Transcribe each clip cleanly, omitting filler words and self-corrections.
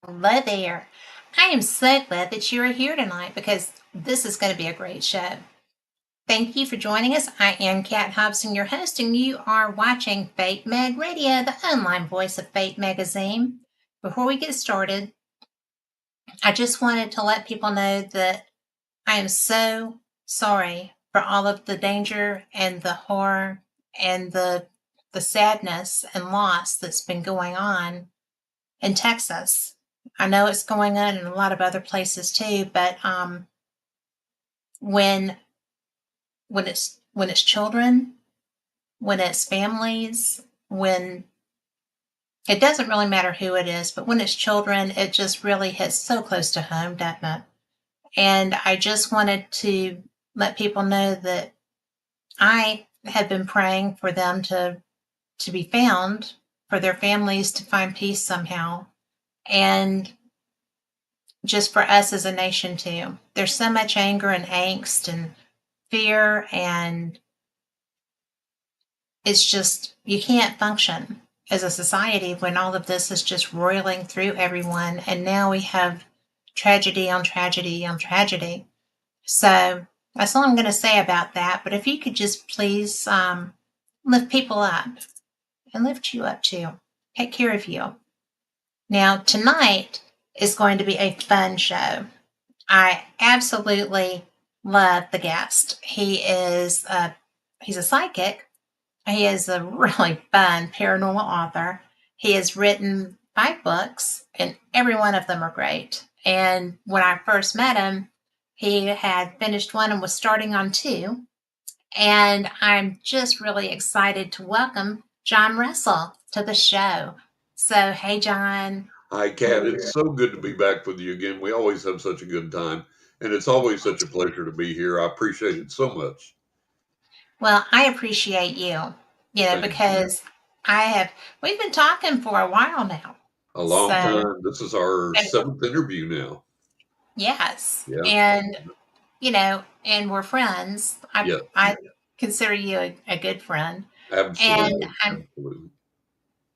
Hello there. I am so glad that you are here tonight because this is going to be a great show. Thank you for joining us. I am Kat Hobson, your host, and you are watching Fate Mag Radio, the online voice of Fate Magazine. Before we get started, I just wanted to let people know that I am so sorry for all of the danger and the horror and the sadness and loss that's been going on in Texas. I know it's going on in a lot of other places too, but when when it's children, when it's families, when it doesn't really matter who it is, but when it's children, it just really hits so close to home, doesn't it? And I just wanted to let people know that I have been praying for them to be found, for their families to find peace somehow, and just for us as a nation too. There's so much anger and angst and fear, and it's just you can't function as a society when all of this is just roiling through everyone, and now we have tragedy on tragedy on tragedy. So that's all I'm going to say about that. But if you could just please lift people up and lift you up too, take care of you. Now tonight is going to be a fun show. I absolutely love the guest. He's a psychic. He is a really fun paranormal author. He has written 5 books, and every one of them are great. And when I first met him, he had finished one and was starting on two. And I'm just really excited to welcome John Russell to the show. So, hey, John. Hi, Kat. It's so good to be back with you again. We always have such a good time, and it's always such a pleasure to be here. I appreciate it so much. Well, I appreciate you, Thank you. because I have, we've been talking for a while now. A long So, time. This is our and seventh interview now. yes. Yeah. And we're friends. I, Yeah. I consider you a good friend. And Absolutely. Absolutely.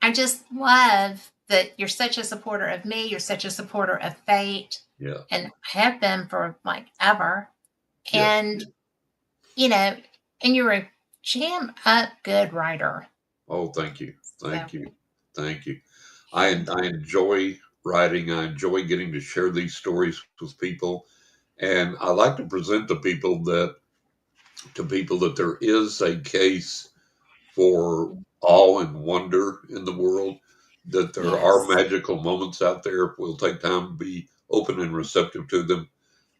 I just love that you're such a supporter of me. You're such a supporter of Fate, Yeah. and have been for like ever. Yeah. And, you know, and you're a jam up good writer. Oh, thank you. So, Thank you. Thank you. I enjoy writing. I enjoy getting to share these stories with people. And I like to present to people that there is a case for awe and wonder in the world, that there are yes. magical moments out there if we'll take time to be open and receptive to them,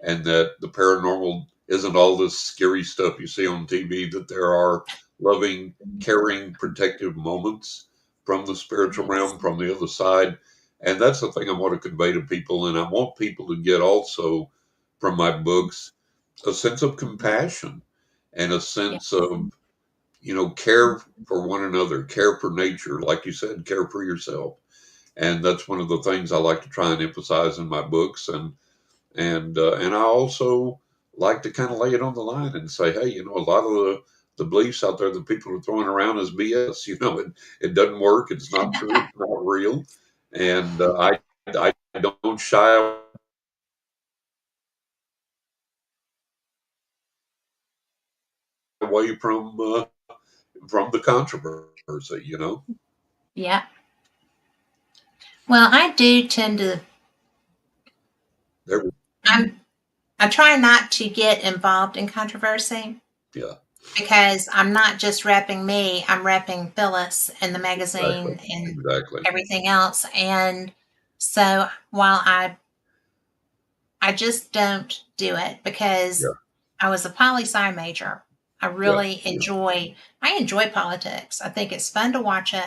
and that the paranormal isn't all this scary stuff you see on TV, that there are loving, caring, protective moments from the spiritual Yes. realm, from the other side. And that's the thing I want to convey to people. And I want people to get also from my books a sense of compassion and a sense Yes. of care for one another, care for nature, like you said, care for yourself. And that's one of the things I like to try and emphasize in my books. And I also like to kind of lay it on the line and say, hey, a lot of the beliefs out there that people are throwing around is BS. It doesn't work. It's not true. It's not real. And I don't shy away from the controversy. Yeah. Well, I do tend to, There, I'm, I try not to get involved in controversy yeah, because I'm not just repping me, I'm repping Phyllis and the exactly, magazine and exactly. everything else. And so while I just don't do it because Yeah, I was a poli sci major. yeah, I enjoy politics. I think it's fun to watch it.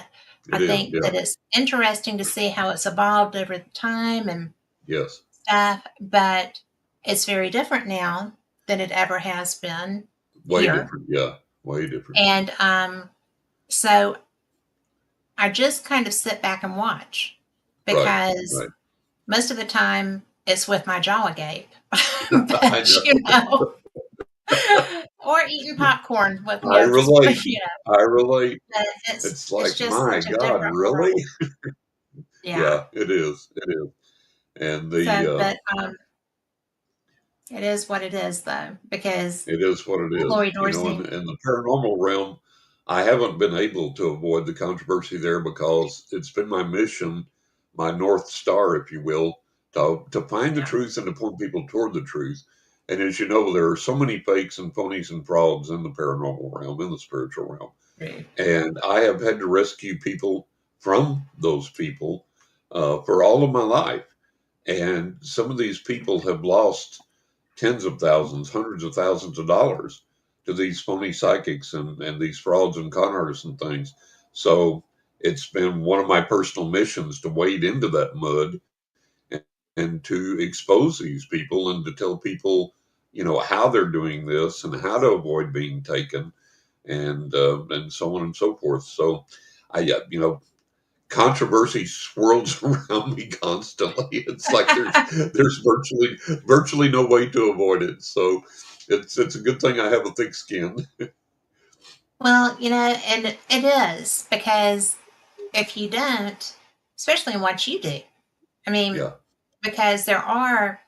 I it is. think Yeah, that it's interesting to see how it's evolved over time and yes. stuff, but it's very different now than it ever has been Way here. different. Yeah, way different. And so I just kind of sit back and watch Right, because right. most of the time it's with my jaw agape. I But know. or eating popcorn with I just relate. I relate. but It's it's like, just my such a God, different really? world. Yeah. Yeah, it is. It is. And So, but it is what it is, though, because it is what it is, Lori in, Dorsey. in the paranormal realm, I haven't been able to avoid the controversy there because it's been my mission, my North Star, if you will, to find the Yeah, truth and to point people toward the truth. And as you know, there are so many fakes and phonies and frauds in the paranormal realm, in the spiritual realm. true. And I have had to rescue people from those people for all of my life. And some of these people have lost tens of thousands, hundreds of thousands of dollars to these phony psychics and these frauds and con artists and things. So it's been one of my personal missions to wade into that mud and to expose these people and to tell people, how they're doing this and how to avoid being taken and so on and so forth. So controversy swirls around me constantly. It's like there's virtually no way to avoid it. So it's a good thing I have a thick skin. Well, and it is because if you don't, especially in what you do, I mean, Yeah, because there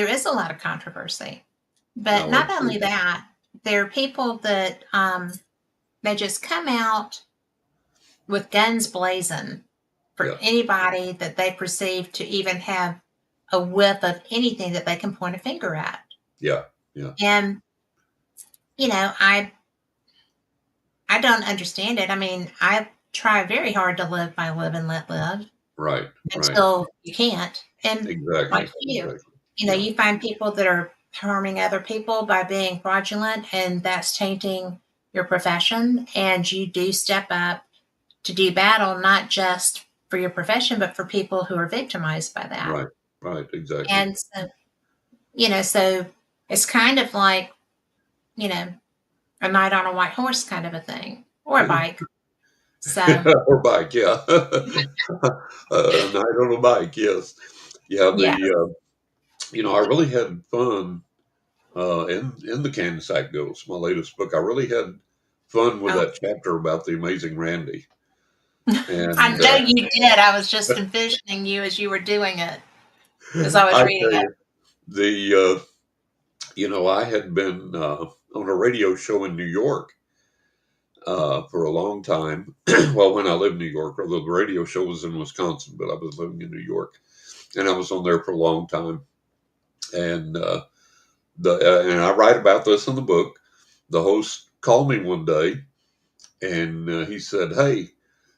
is a lot of controversy, but no, not only absolutely. that, there are people that they just come out with guns blazing for Yeah, anybody that they perceive to even have a whiff of anything that they can point a finger at. yeah, yeah. And I don't understand it. I mean, I try very hard to live by live and let live Right, right. until you can't. And like Exactly, you, exactly. Yeah, you find people that are harming other people by being fraudulent, and that's tainting your profession. And you do step up to do battle, not just for your profession, but for people who are victimized by that. right, right. Exactly. And so, so it's kind of like, you know, a knight on a white horse kind of a thing, or a bike. So, Or bike. Yeah, a night on a bike. Yes. Yeah. yeah. I really had fun in the Kansas Act Ghost, my latest book. I really had fun with Oh, that chapter about the amazing Randy. I And know you did. I was just envisioning you as you were doing it, as I was I reading tell it. you, I had been on a radio show in New York for a long time. Well, when I lived in New York, although the radio show was in Wisconsin, but I was living in New York, and I was on there for a long time. And and I write about this in the book. The host called me one day, and he said, "Hey,"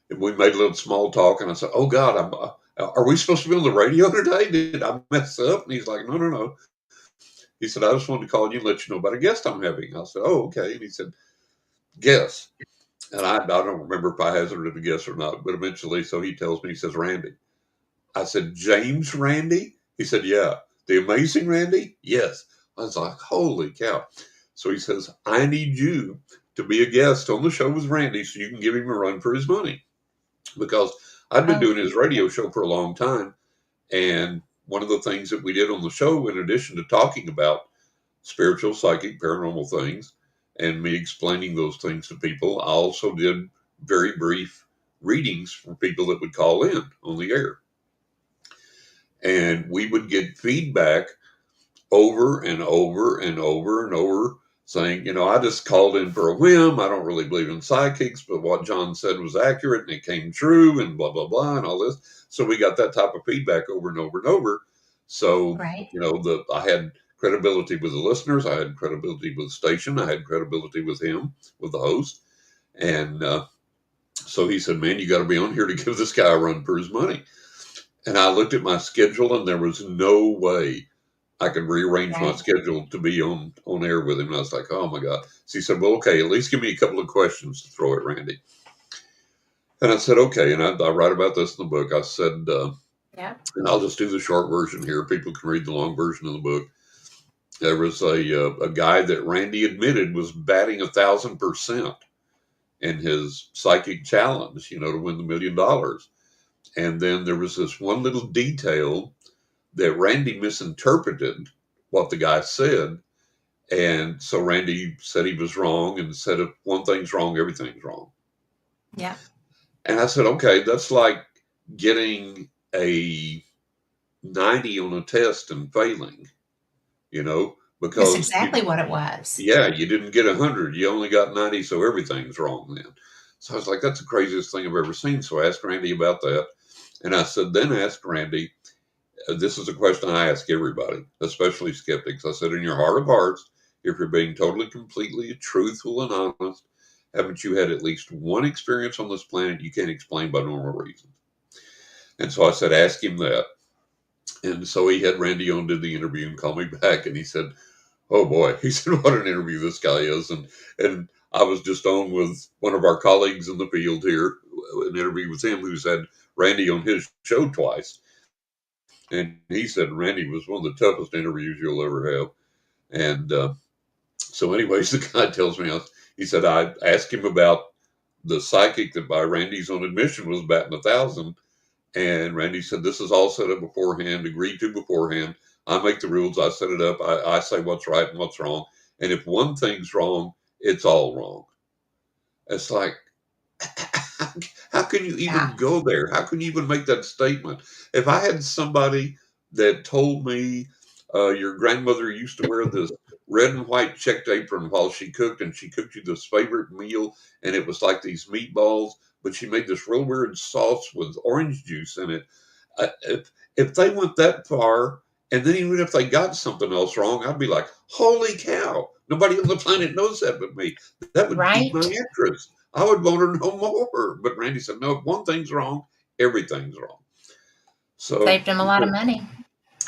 and we made a little small talk, and I said, "Oh God, are we supposed to be on the radio today? Did I mess up?" And he's like, "No, no, no." He said, "I just wanted to call you and let you know about a guest I'm having." I said, "Oh, okay." And he said, "Guess." And I don't remember if I hazarded a guess or not, but eventually, so he tells me, he says, "Randy." I said, "James Randy?" He said, "Yeah." "The amazing Randy?" "Yes." I was like, "Holy cow." So he says, "I need you to be a guest on the show with Randy so you can give him a run for his money." Because I'd been Oh, doing his radio show for a long time. And one of the things that we did on the show, in addition to talking about spiritual, psychic, paranormal things, and me explaining those things to people, I also did very brief readings for people that would call in on the air. And we would get feedback over and over and over and over saying, "I just called in for a whim. I don't really believe in psychics, but what John said was accurate and it came true and blah, blah, blah, and all this." So we got that type of feedback over and over and over. So, right. I had credibility with the listeners. I had credibility with the station. I had credibility with him, with the host. And so he said, "Man, you got to be on here to give this guy a run for his money." And I looked at my schedule and there was no way I could rearrange my Right. schedule to be on air with him. And I was like, "Oh my God." So he said, "Well, okay, at least give me a couple of questions to throw at Randy." And I said, "Okay." And I write about this in the book. I said, Yep. and I'll just do the short version here. People can read the long version of the book. There was a guy that Randy admitted was batting 1,000% in his psychic challenge, to win the $1 million. And then there was this one little detail that Randy misinterpreted what the guy said. And so Randy said he was wrong and said, if one thing's wrong, everything's wrong. Yep. And I said, okay, that's like getting a 90 on a test and failing, That's because exactly what it was. yeah, you didn't get 100, you only got 90, so everything's wrong then. So I was like, that's the craziest thing I've ever seen. So I asked Randy about that. And I said, then ask Randy, this is a question I ask everybody, especially skeptics. I said, in your heart of hearts, if you're being totally, completely truthful and honest, haven't you had at least one experience on this planet you can't explain by normal reasons? And so I said, ask him that. And so he had Randy on, did the interview, and called me back, and he said, "Oh boy," he said, "what an interview this guy is." And I was just on with one of our colleagues in the field here, an interview with him, who's had Randy on his show twice, and he said Randy was one of the toughest interviews you'll ever have. And so, anyways, the guy tells me, he said, I asked him about the psychic that by Randy's own admission was batting 1,000. And Randy said, this is all set up beforehand, agreed to beforehand. I make the rules. I set it up. I say what's right and what's wrong. And if one thing's wrong, it's all wrong. It's like, how can you Yeah. even go there? How can you even make that statement? If I had somebody that told me your grandmother used to wear this red and white checked apron while she cooked, and she cooked you this favorite meal, and it was like these meatballs, but she made this real weird sauce with orange juice in it. If they went that far, and then even if they got something else wrong, I'd be like, holy cow, nobody on the planet knows that but me. That would pique my Right? interest. I would want to know more. But Randy said, no, if one thing's wrong, everything's wrong. So, Saved him a lot of money.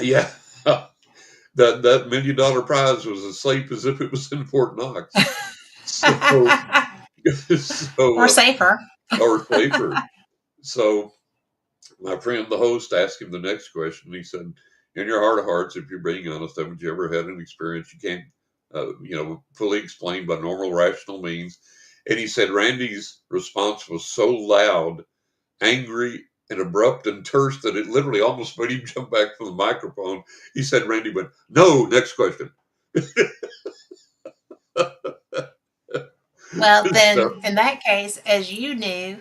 yeah, that $1 million prize was as safe as if it was in Fort Knox. So, Or so safer. or safer. So, my friend, the host, asked him the next question. He said, in your heart of hearts, if you're being honest, haven't you ever had an experience you can't, fully explain by normal, rational means? And he said Randy's response was so loud, angry, and abrupt and terse that it literally almost made him jump back from the microphone. He said, Randy went, no, next question. Well, then, So, in that case, as you knew,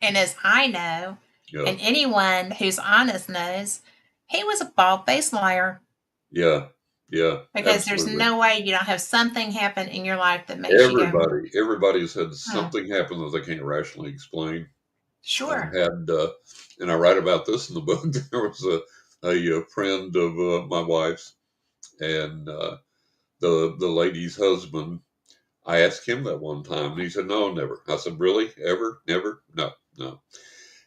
and as I know, yeah, and anyone who's honest knows, he was a bald faced liar yeah, yeah, because there's absolutely. no way you don't have something happen in your life that makes you go, Everybody's had hmm, something happen that they can't rationally explain. I've sure. had, and I write about this in the book. There was a friend of my wife's, and the lady's husband. I asked him that one time, and he said, "No, never." I said, "Really? Ever? Never? No, no."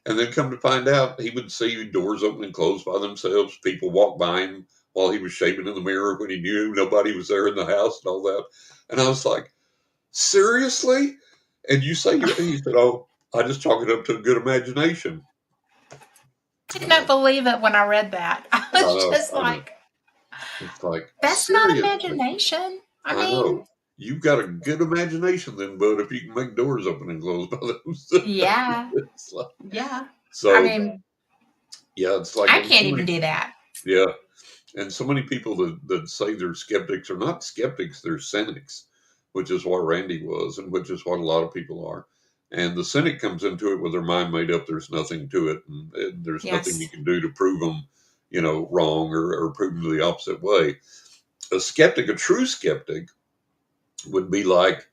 And then come to find out, he would see doors open and close by themselves. People walk by him while he was shaving in the mirror when he knew nobody was there in the house and all that. And I was like, seriously? And you say, he said, oh, I just chalk it up to a good imagination. I I did not know, believe it when I read that. I I was know, just I know. like, It's like, that's not seriously? imagination. I I mean, know. You've got a good imagination then, bud, if you can make doors open and close by themselves. yeah, It's like, yeah. I so, mean, yeah, it's like, I and so can't even many, do that. yeah, and so many people that say they're skeptics are not skeptics, they're cynics, which is what Randy was, and which is what a lot of people are. And the cynic comes into it with their mind made up. There's nothing to it, and there's nothing you Yes. can do to prove them, wrong or prove them the opposite way. A skeptic, a true skeptic, would be like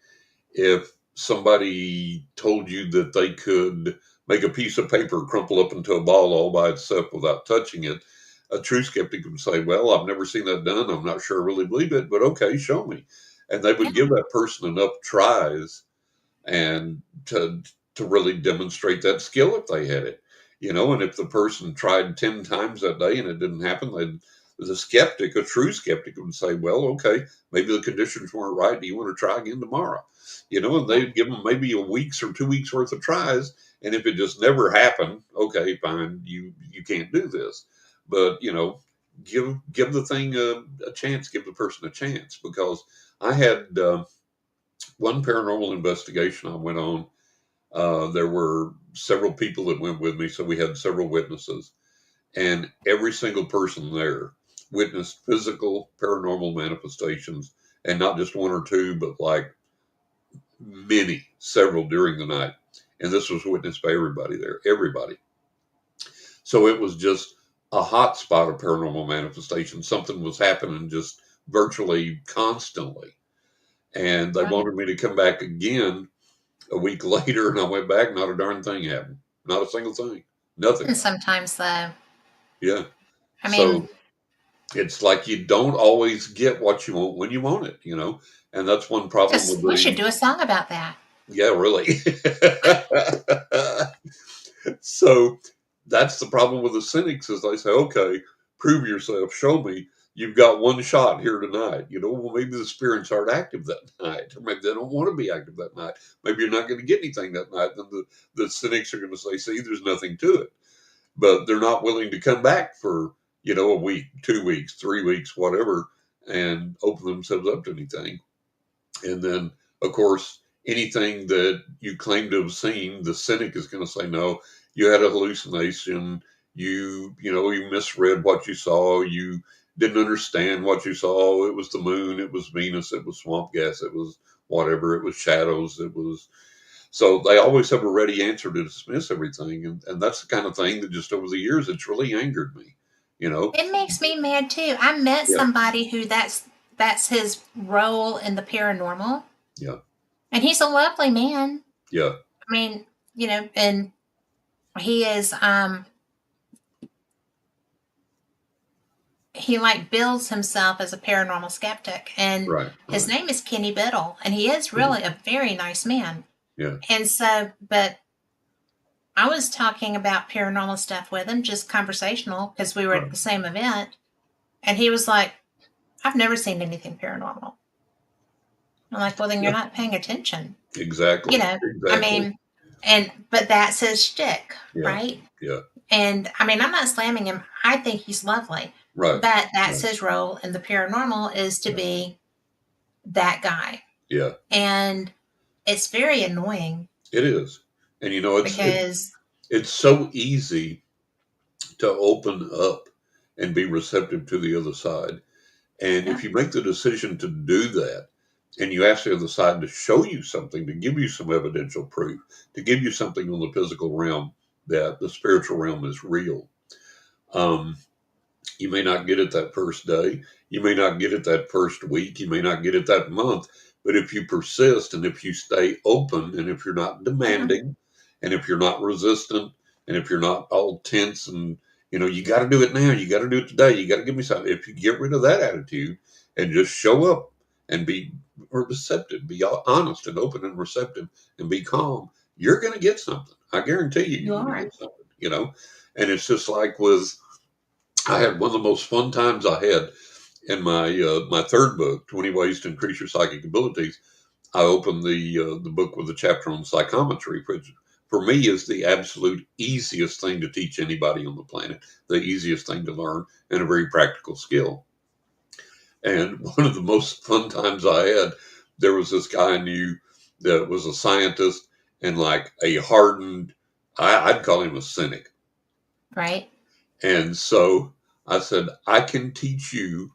if somebody told you that they could make a piece of paper crumple up into a ball all by itself without touching it. A true skeptic would say, well, I've never seen that done. I'm not sure I really believe it, but okay, show me. And they would Yeah. give that person enough tries and to really demonstrate that skill if they had it. And if the person tried 10 times that day and it didn't happen, they'd the skeptic, a true skeptic, would say, well, okay, maybe the conditions weren't right. Do you want to try again tomorrow? And Yeah. they'd give them maybe a week's or 2 weeks worth of tries. And if it just never happened, okay, fine, you can't do this. But give the thing a chance, give the person a chance. Because I had one paranormal investigation I went on. There were several people that went with me, so we had several witnesses, and every single person there witnessed physical paranormal manifestations, and not just one or two, but like many, several during the night. And this was witnessed by everybody there, everybody. So it was just a hot spot of paranormal manifestation. Something was happening just virtually constantly. And they Right. wanted me to come back again a week later, and I went back, not a darn thing happened. Not a single thing. Nothing. And sometimes, though, Yeah. I mean, So it's like you don't always get what you want when you want it, you know? And that's one problem with just we should the, do a song about that. yeah, really. So that's the problem with the cynics is they say, okay, prove yourself, show me you've got one shot here tonight. You know, well, maybe the spirits aren't active that night, or maybe they don't want to be active that night. Maybe you're not going to get anything that night. Then the cynics are going to say, see, there's nothing to it. But they're not willing to come back for, you know, a week, 2 weeks, 3 weeks, whatever, and open themselves up to anything. And then, of course, anything that you claim to have seen, the cynic is going to say, no, you had a hallucination. You misread what you saw. You didn't understand what you saw. It was the moon. It was Venus. It was swamp gas. It was whatever. It was shadows. It was. So they always have a ready answer to dismiss everything. And that's the kind of thing that just over the years, it's really angered me, you know? It makes me mad too. I met Yeah. somebody who that's his role in the paranormal, Yeah. and he's a lovely man. Yeah. I mean, and he is he like bills himself as a paranormal skeptic, and Right. his Right. name is Kenny Biddle, and he is Yeah. really a very nice man. Yeah. And so, but I was talking about paranormal stuff with him, just conversational, because we were at Right. the same event, and he was like, "I've never seen anything paranormal." I'm like, "Well, then you're Yeah. not paying attention." You Exactly. know, I Exactly. mean, but that's his shtick, Yeah. right? Yeah. And I mean, I'm not slamming him. I think he's lovely, Right. but that's Right. his role in the paranormal is to Yeah. be that guy, Yeah. and it's very annoying It is. And you know, because it's so easy to open up and be receptive to the other side. And yeah, if you make the decision to do that, and you ask the other side to show you something, to give you some evidential proof, to give you something on the physical realm that the spiritual realm is real, um, you may not get it that first day. You may not get it that first week. You may not get it that month. But if you persist and if you stay open and if you're not yeah, demanding and if you're not resistant and if you're not all tense and, you got to do it now, you got to do it today, you got to give me something. If you get rid of that attitude and just show up and be receptive, be honest and open and receptive and be calm, you're going to get something. I guarantee you, you you're going to are. get something. And it's just like with I had one of the most fun times I had in my third book, 20 Ways to Increase Your Psychic Abilities. I opened the book with a chapter on psychometry, which for me is the absolute easiest thing to teach anybody on the planet, the easiest thing to learn, and a very practical skill. And one of the most fun times I had, there was this guy I knew that was a scientist and like a hardened, I'd call him a cynic. Right? And so I said, I can teach you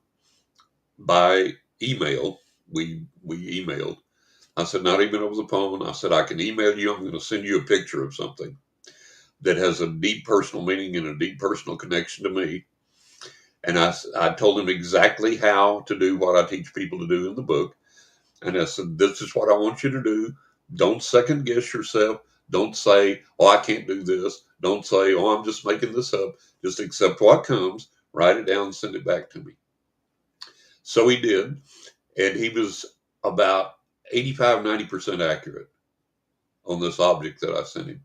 by email. We emailed. I said, not even over the phone. I said, I can email you. I'm going to send you a picture of something that has a deep personal meaning and a deep personal connection to me. And I told him exactly how to do what I teach people to do in the book. And I said, this is what I want you to do. Don't second guess yourself. Don't say, oh, I can't do this. Don't say, oh, I'm just making this up. Just accept what comes, write it down, send it back to me. So he did. And he was about 85, 90% accurate on this object that I sent him.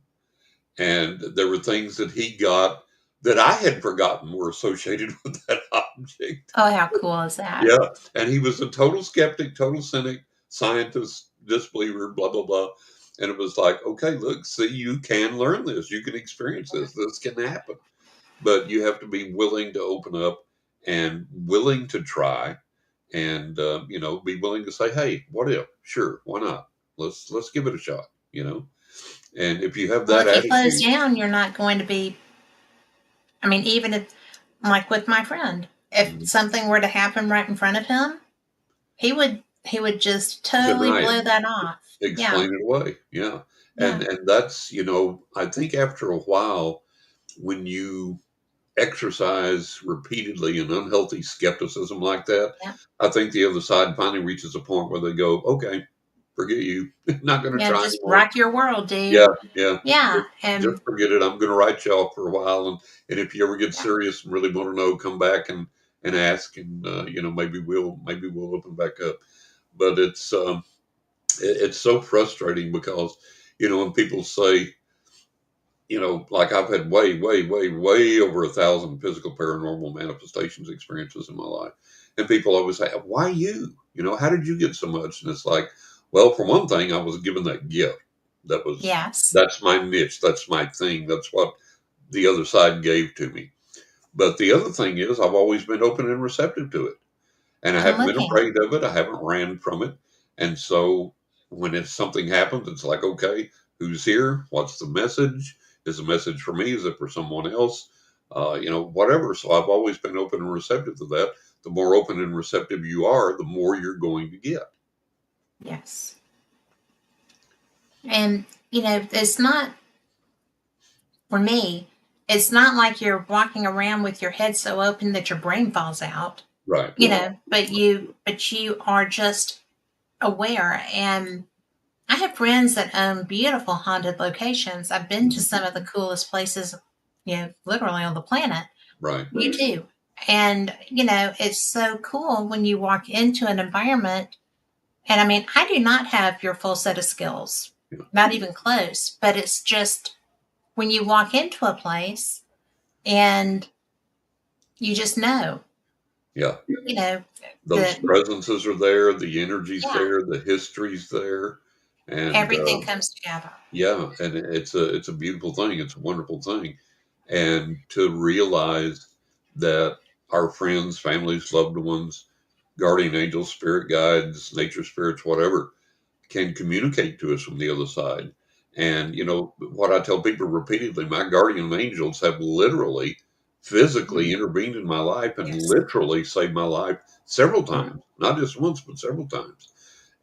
And there were things that he got that I had forgotten were associated with that object. Oh, how cool is that? Yeah. And he was a total skeptic, total cynic, scientist, disbeliever, blah, blah, blah. And it was like, okay, look, see, you can learn this. You can experience this. This can happen. But you have to be willing to open up and willing to try and, be willing to say, hey, what if? Sure. Why not? Let's give it a shot. And if you have Well, that if he closed attitude, down, you're not going to be. I mean, even if, like with my friend, if mhm, something were to happen right in front of him, he would just totally deny it, blow that off. Yeah, explain it away. Yeah. yeah, And that's, I think after a while, when you exercise repeatedly an unhealthy skepticism like that, Yeah. I think the other side finally reaches a point where they go, okay, forget you. Not going to Yeah. try Just anymore. rock your world, Yeah, dude. yeah. Yeah. Just And forget it. I'm going to write you off for a while. And if you ever get yeah. serious and really want to know, come back and ask. And, maybe we'll open back up. But it's so frustrating because, when people say, like I've had way, way, way, way over 1,000 physical paranormal manifestations experiences in my life. And people always say, why you? How did you get so much? And it's like, well, for one thing, I was given that gift. Yes. That's my niche. That's my thing. That's what the other side gave to me. But the other thing is I've always been open and receptive to it. And I I'm haven't been looking. afraid of it. I haven't ran from it. And so when something happens, it's like, okay, who's here? What's the message? Is the message for me? Is it for someone else? Whatever. So I've always been open and receptive to that. The more open and receptive you are, the more you're going to get. Yes. And, it's not, for me, it's not like you're walking around with your head so open that your brain falls out, Right. but you are just aware. And I have friends that own beautiful haunted locations. I've been to some of the coolest places, literally on the planet. Right. You too. And, it's so cool when you walk into an environment. And I mean, I do not have your full set of skills, Yeah. not even close, but it's just when you walk into a place and you just know, Yeah. you know, Those that, presences are there. The energy's yeah, there. The history's there. And, everything comes together. yeah, and it's a beautiful thing. It's a wonderful thing. And to realize that our friends, families, loved ones, guardian angels, spirit guides, nature spirits, whatever, can communicate to us from the other side. And what I tell people repeatedly, my guardian angels have literally physically Mhm. intervened in my life and Yes. literally saved my life several Mhm. times, not just once, but several times.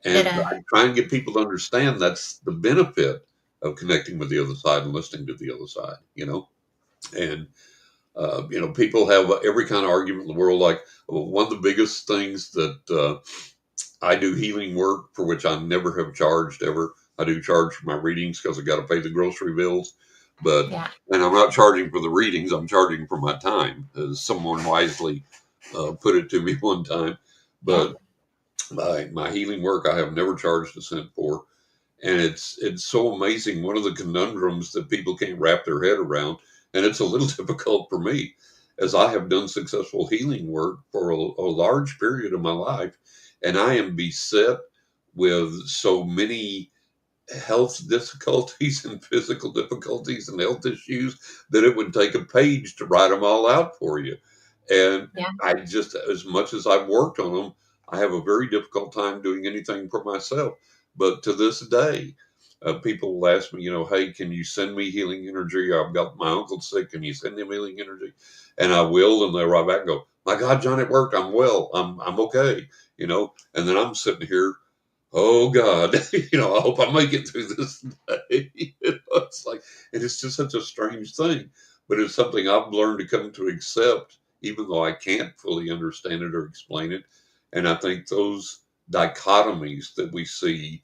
And Ditto. I try and get people to understand that's the benefit of connecting with the other side and listening to the other side. And, people have every kind of argument in the world. Like, well, one of the biggest things that I do healing work for which I never have charged ever. I do charge for my readings because I got to pay the grocery bills. Yeah. And I'm not charging for the readings, I'm charging for my time, as someone wisely put it to me one time. Yeah. But my healing work I have never charged a cent for, and it's so amazing. One of the conundrums that people can't wrap their head around, and it's a little difficult for me, as I have done successful healing work for a large period of my life, and I am beset with so many health difficulties and physical difficulties and health issues that it would take a page to write them all out for you. And Yeah. I just, as much as I've worked on them, I have a very difficult time doing anything for myself. But to this day, people will ask me, hey, can you send me healing energy? I've got my uncle sick. Can you send him healing energy? And I will. And they'll write back and go, my God, John, it worked. I'm well. I'm okay. And then I'm sitting here, oh God, I hope I make it through this day. It's like, and it's just such a strange thing, but it's something I've learned to come to accept, even though I can't fully understand it or explain it. And I think those dichotomies that we see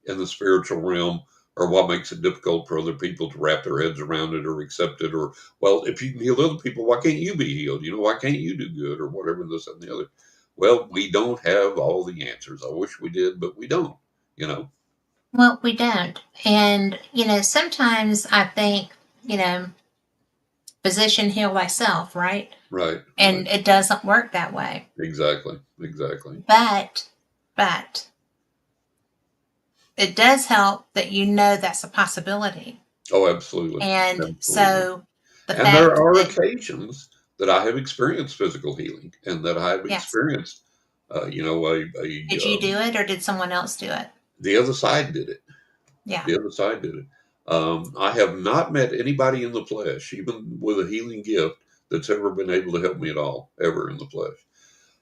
in the spiritual realm are what makes it difficult for other people to wrap their heads around it or accept it. Or, well, if you can heal other people, why can't you be healed? Why can't you do good or whatever, this and the other? Well, we don't have all the answers. I wish we did, but we don't, you know. Well, we don't. And, sometimes I think, you know, physician heal thyself, right? Right, right. And it doesn't work that way. Exactly, exactly. But it does help that that's a possibility. Oh, absolutely. And Absolutely. so the And there fact are that, occasions that I have experienced physical healing and that I have yes, experienced, did you do it or did someone else do it? the other side did it. Yeah. The other side did it. I have not met anybody in the flesh, even with a healing gift, that's ever been able to help me at all, ever in the flesh.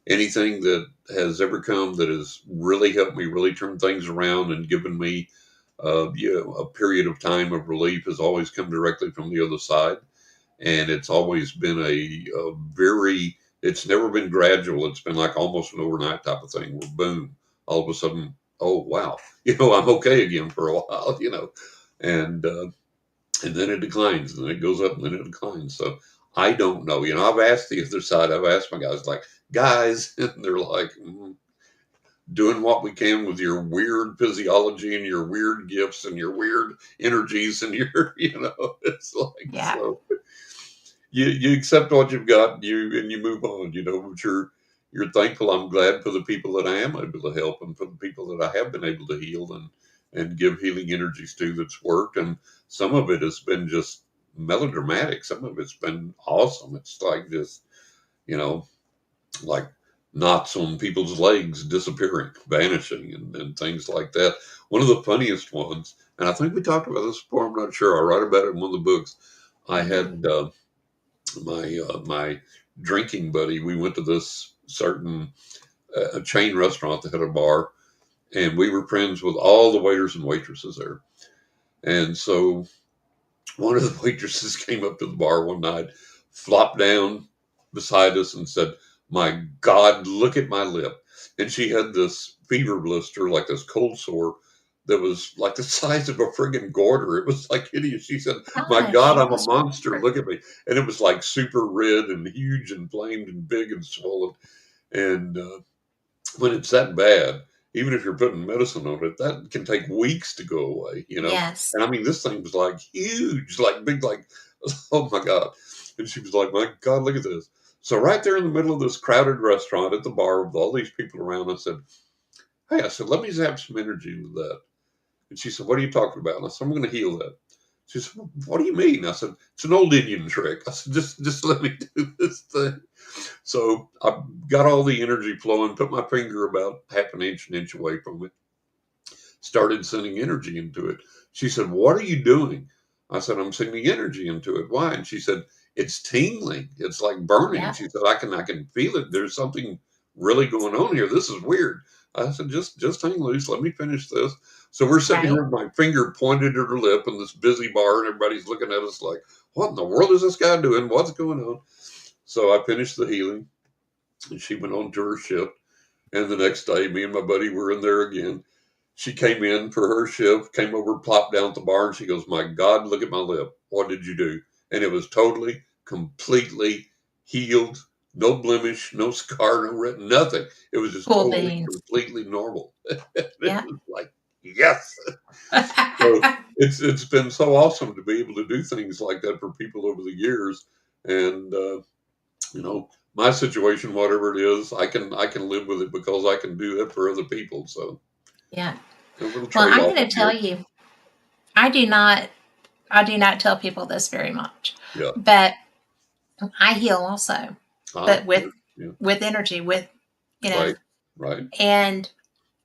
Anything that has ever come that has really helped me really turn things around and given me a period of time of relief has always come directly from the other side. and it's always been a very. It's never been gradual. It's been like almost an overnight type of thing. Where boom, all of a sudden, oh wow, I'm okay again for a while, and then it declines, and then it goes up, and then it declines. So I don't know. I've asked the other side. I've asked my guys, like, guys, and they're like, doing what we can with your weird physiology and your weird gifts and your weird energies and your, it's like, Yeah. so you accept what you've got, and you move on, but you're thankful. I'm glad for the people that I am able to help, and for the people that I have been able to heal and give healing energies to, that's worked. And some of it has been just melodramatic. Some of it's been awesome. It's like just, you know, like knots on people's legs disappearing, vanishing, and things like that. One of the funniest ones, and I think we talked about this before, I'm not sure. I write about it in one of the books. I had my drinking buddy. We went to this certain a chain restaurant that had a bar, and we were friends with all the waiters and waitresses there. And so one of the waitresses came up to the bar one night, flopped down beside us, and said, "My God, look at my lip." And she had this fever blister, like this cold sore, that was like the size of a friggin' goiter. It was like hideous. She said, "My Gosh, God, it I'm a was monster. weird. Look at me." And it was like super red and huge and inflamed and big and swollen. And when it's that bad, even if you're putting medicine on it, that can take weeks to go away. Yes. And I mean, this thing was like huge, like big, like, oh my God. And she was like, "My God, look at this." So, right there in the middle of this crowded restaurant at the bar with all these people around, I said, "Hey," I said, "let me zap some energy into that." And she said, "What are you talking about?" And I said, "I'm going to heal that." She said, "What do you mean?" I said, "It's an old Indian trick." I said, just let me do this thing." So I got all the energy flowing, put my finger about half an inch away from it, started sending energy into it. She said, "What are you doing?" I said, "I'm sending energy into it." "Why?" And she said, "It's tingling. It's like burning." Yeah. She said, I can feel it. There's something really going on here. This is weird." I said, just hang loose. Let me finish this. So we're sitting Right. here with my finger pointed at her lip in this busy bar, and everybody's looking at us like, "What in the world is this guy doing? What's going on?" So I finished the healing, and she went on to her shift. And the next day, me and my buddy were in there again. She came in for her shift, came over, plopped down at the bar, and she goes, "My God, look at my lip. What did you do?" And it was totally, completely healed. No blemish, no scar, no red, nothing. It was just Cool totally, beans. completely normal. It Yeah. was like, yes. So it's been so awesome to be able to do things like that for people over the years. And my situation, whatever it is, I can live with it because I can do it for other people. So Yeah. a little Well, trade I'm off going of to tell guilt. you, I do not, I do not tell people this very much, Yeah. but I heal also, Ah, but good. Yeah. with energy, with you know, Right. Right. and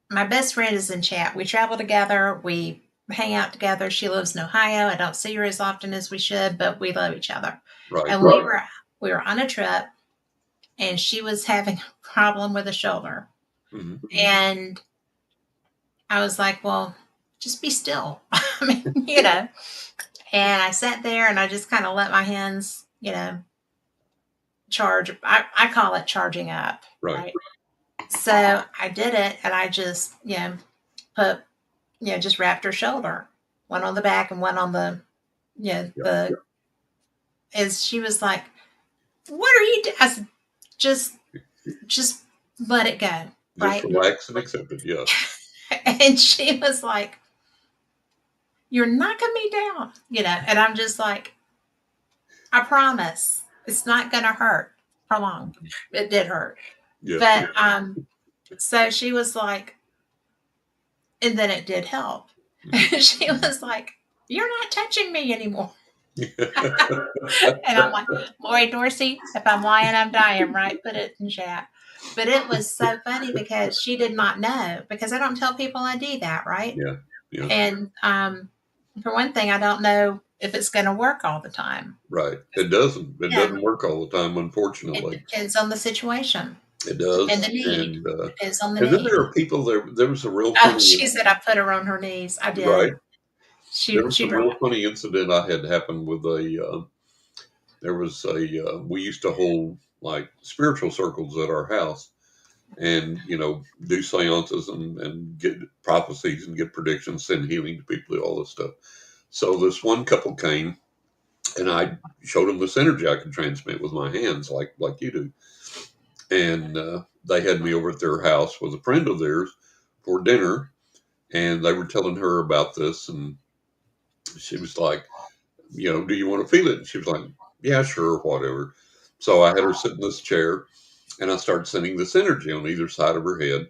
my best friend is in chat. We travel together. We hang out together. She lives in Ohio. I don't see her as often as we should, but we love each other. Right. And we were on a trip, and she was having a problem with a shoulder, Hmm. and I was like, "Well, just be still." I mean, And I sat there and I just kind of let my hands, charge. I call it charging up, Right. right? So I did it and I just, put, just wrapped her shoulder, one on the back and one on the, Yeah. as she was like, "What are you doing?" I said, just, just let it go, Just right? relax and accept it. Yes. And she was like, "You're knocking me down," and I'm just like, "I promise it's not going to hurt for long." It did hurt. Yeah. But so she was like, and then it did help. Hmm. She was like, "You're not touching me anymore." And I'm like, "Lori Dorsey, if I'm lying, I'm dying, right? Put it in chat." But it was so funny because she did not know, because I don't tell people I do that, right? Yeah. Yeah. And for one thing, I don't know if it's going to work all the time. Right. It doesn't. It Yeah, doesn't work all the time, it unfortunately. depends on the situation It and does. the need. And Depends on the and then need. there are people there. There was a real Oh, funny, she said I put her on her knees. I right. did. There She was she a wrote. real funny incident I had happen with there was we used to hold like spiritual circles at our house, and do seances and get prophecies and get predictions, send healing to people, all this stuff. So this one couple came, and I showed them this energy I could transmit with my hands, like you do. And they had me over at their house with a friend of theirs for dinner, and they were telling her about this, and she was like, do you want to feel it? And she was like, yeah, sure, whatever. So I had her sit in this chair, and I started sending this energy on either side of her head,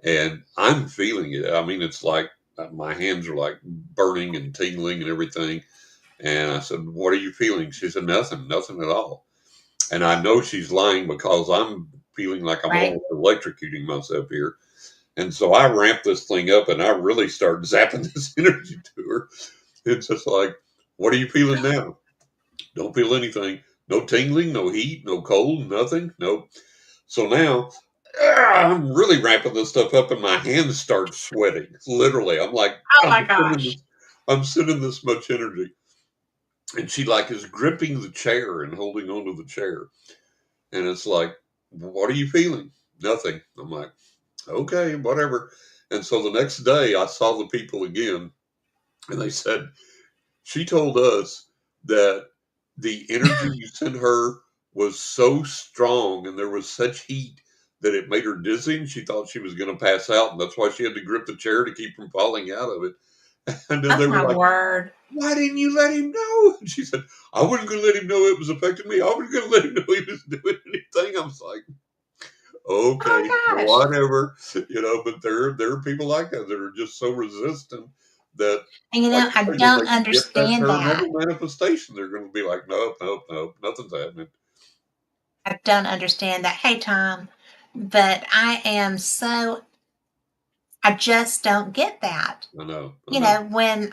and I'm feeling it. I mean, it's like my hands are like burning and tingling and everything. And I said, what are you feeling? She said, nothing, nothing at all. And I know she's lying because I'm feeling like I'm Right. almost electrocuting myself here. And so I ramped this thing up, and I really started zapping this energy to her. It's just like, what are you feeling now? Don't feel anything. No tingling, no heat, no cold, nothing. Nope. So now I'm really ramping this stuff up, and my hands start sweating. Literally, I'm like, Oh my gosh. I'm sending this much energy, and she like is gripping the chair and holding onto the chair, and it's like, what are you feeling? Nothing. I'm like, okay, whatever. And so the next day, I saw the people again, and they said she told us that the energy you sent her was so strong and there was such heat that it made her dizzy, and she thought she was going to pass out, and that's why she had to grip the chair to keep from falling out of it. And then Oh they were my like, word. why didn't you let him know? And she said, I wasn't going to let him know it was affecting me. I wasn't going to let him know he was doing anything. I was like, okay, Oh gosh. whatever, but there are people like that that are just so resistant that, And like I you say, when don't they get that understand that. paranormal manifestation, they're going to be like, nope, nope, nope, nothing's happening. I don't understand that. Hey, Tom, but I just don't get that. I know, I know. When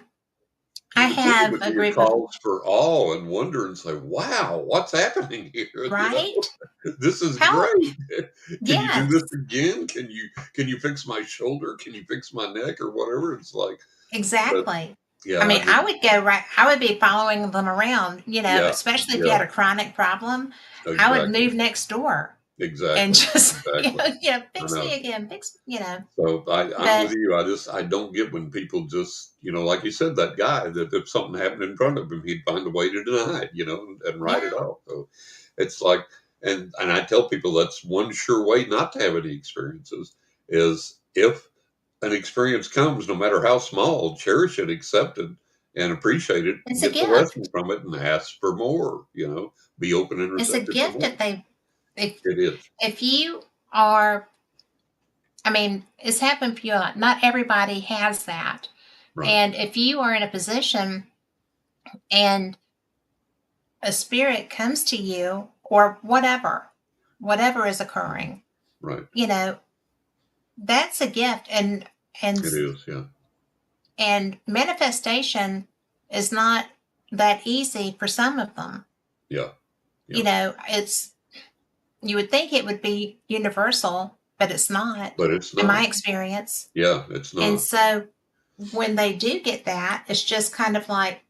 I But then it have would a be a group of, cause for awe and wonder and say, wow, what's happening here? right? This is How, great. Can you do this yes, again? Can you fix my shoulder? Can you fix my neck or whatever? It's like, but exactly. yeah, I mean, I would be following them around, yeah, especially if you yeah, had a chronic problem. I would exactly. move next door and Exactly. just, Exactly. I fix me know. again, So I'm with but you. I don't get when people just, like you said, that guy that if something happened in front of him, he'd find a way to deny it, and write it yeah, off. So it's like, and I tell people that's one sure way not to have any experiences is if an experience comes, no matter how small, cherish it, accept it, and appreciate it, it's a get the lesson gift. from it, and ask for more. Be open and It's a receptive for gift more. that if, It is if you are, I mean, it's happened for you a lot. Not everybody has that. right, And if you are in a position and a spirit comes to you or whatever is occurring, right. you know, that's a gift. And It is, yeah. and manifestation is not that easy for some of them. Yeah. Yeah. It's you would think it would be universal, but it's not But it's in my not. experience. Yeah, it's And not. so when they do get that, it's just kind of like,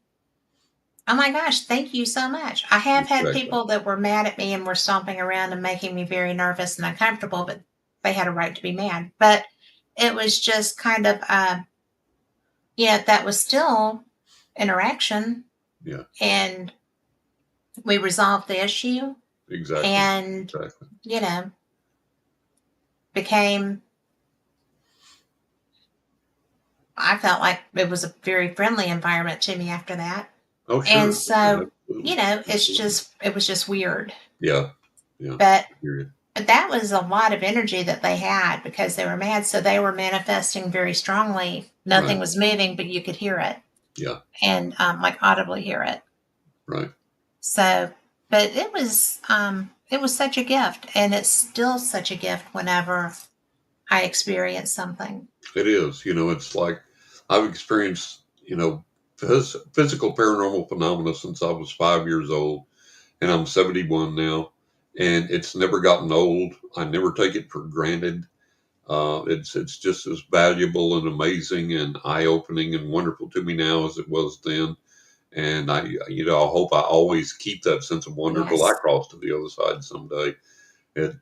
oh my gosh, thank you so much. I have had Exactly. people that were mad at me and were stomping around and making me very nervous and uncomfortable, but they had a right to be mad. But it was just kind of, that was still interaction, Yeah. and we resolved the issue Exactly. and, Exactly. you know, became, I felt like it was a very friendly environment to me after that. Oh, And sure. Yeah, so, absolutely. Absolutely. it was just weird. Yeah. Yeah. But Period. that was a lot of energy that they had because they were mad. So they were manifesting very strongly. Nothing Right. was moving, but you could hear it Yeah. and like audibly hear it. Right. So, but it was such a gift, and it's still such a gift whenever I experience something. It is. It's like I've experienced, physical paranormal phenomena since I was 5 years old, and I'm 71 now, and it's never gotten old. I never take it for granted. It's just as valuable and amazing and eye opening and wonderful to me now as it was then. And I hope I always keep that sense of wonder till I Yes, cross to the other side someday. It,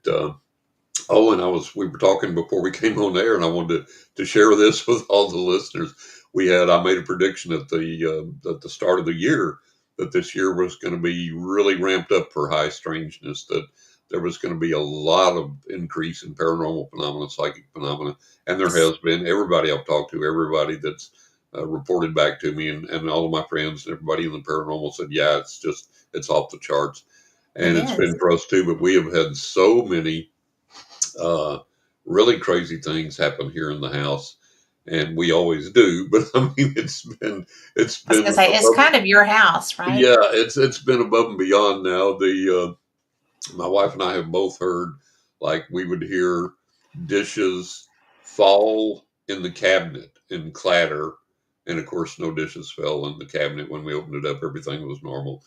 Oh, and we were talking before we came on air, and I wanted to share this with all the listeners. I made a prediction at the start of the year that this year was going to be really ramped up for high strangeness, that there was going to be a lot of increase in paranormal phenomena, psychic phenomena, and there yes, has been. Everybody I've talked to, everybody that's reported back to me, and all of my friends and everybody in the paranormal said, yeah, it's off the charts. it And it's been is. for us too, but we have had so many uh, really crazy things happen here in the house, and we always do. But I mean, it's I was gonna been say it's above, kind of your house, right? yeah, it's been above and beyond now. The My wife and I have both heard, like, we would hear dishes fall in the cabinet and clatter, and of course, no dishes fell in the cabinet when we opened it up. Everything was normal.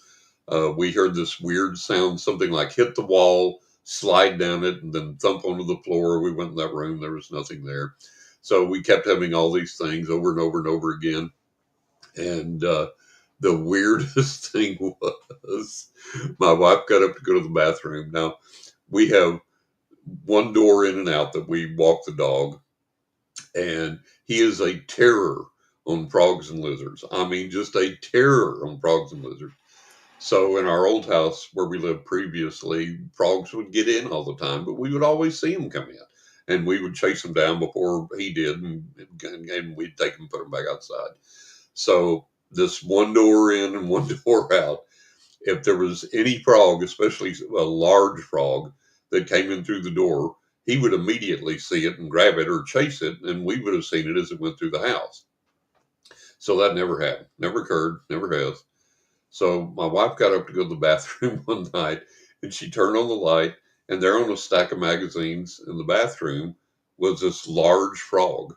We heard this weird sound, something like hit the wall, slide down it, and then thump onto the floor. We went in that room, there was nothing there. So we kept having all these things over and over and over again. And the weirdest thing was my wife got up to go to the bathroom. Now, we have one door in and out that we walk the dog, and he is a terror on frogs and lizards. I mean, just a terror on frogs and lizards. So in our old house where we lived previously, frogs would get in all the time, but we would always see them come in, and we would chase them down before he did, and we'd take them and put them back outside. So this one door in and one door out, if there was any frog, especially a large frog that came in through the door, he would immediately see it and grab it or chase it, and we would have seen it as it went through the house. So that never happened, never occurred, never has. So my wife got up to go to the bathroom one night, and she turned on the light, and there on a stack of magazines in the bathroom was this large frog,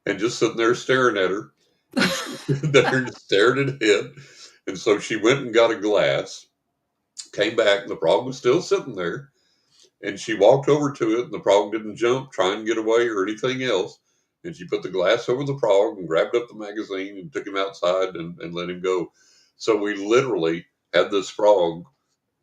and just sitting there staring at her, and she stood there and stared at it. And so she went and got a glass, came back, and the frog was still sitting there. And she walked over to it, and the frog didn't jump, try and get away, or anything else. And she put the glass over the frog and grabbed up the magazine and took him outside and let him go. So we literally had this frog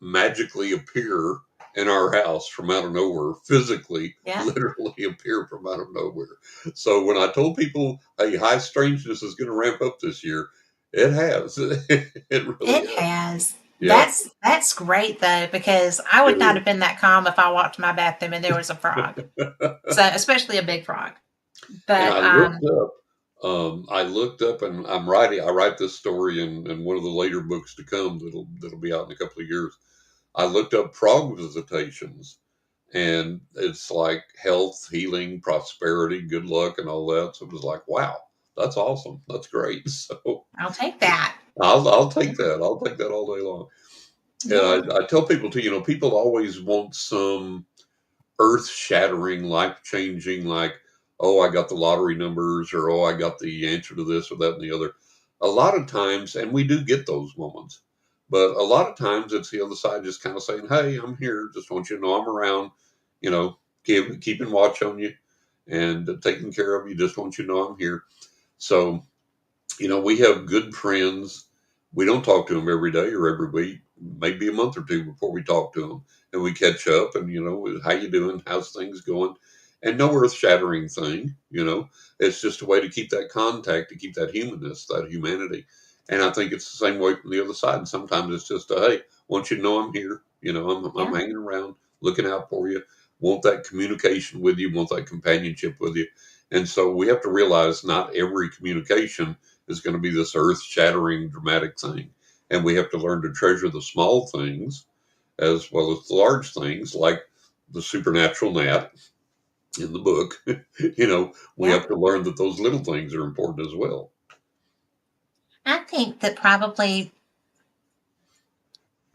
magically appear in our house from out of nowhere, physically, Yeah, literally appear from out of nowhere. So when I told people, hey, high strangeness is going to ramp up this year, it has. It really it has. has. Yeah, That's great though, because I it would not is. have been that calm if I walked to my bathroom and there was a frog. So especially a big frog. And But I looked up, and I write this story in one of the later books to come that'll be out in a couple of years. I looked up frog visitations, and it's like health, healing, prosperity, good luck, and all that. So it was like, wow, that's awesome. That's great. So I'll take that. I'll take that. I'll take that all day long. Yeah. And I tell people too, people always want some earth shattering, life changing, like, oh, I got the lottery numbers, or oh, I got the answer to this or that and the other. A lot of times, and we do get those moments, but a lot of times it's the other side just kind of saying, hey, I'm here. Just want you to know I'm around, keeping watch on you and taking care of you. Just want you to know I'm here. So we have good friends. We don't talk to them every day or every week, maybe a month or two before we talk to them, and we catch up. And how you doing? How's things going? And no earth shattering thing. It's just a way to keep that contact, to keep that humanness, that humanity. And I think it's the same way from the other side. And sometimes it's just hey, want you to know I'm here. I'm Yeah. hanging around, looking out for you. Want that communication with you. Want that companionship with you. And so we have to realize not every communication is going to be this earth shattering dramatic thing. And we have to learn to treasure the small things as well as the large things, like the supernatural gnat in the book. We Yeah. have to learn that those little things are important as well. I think that probably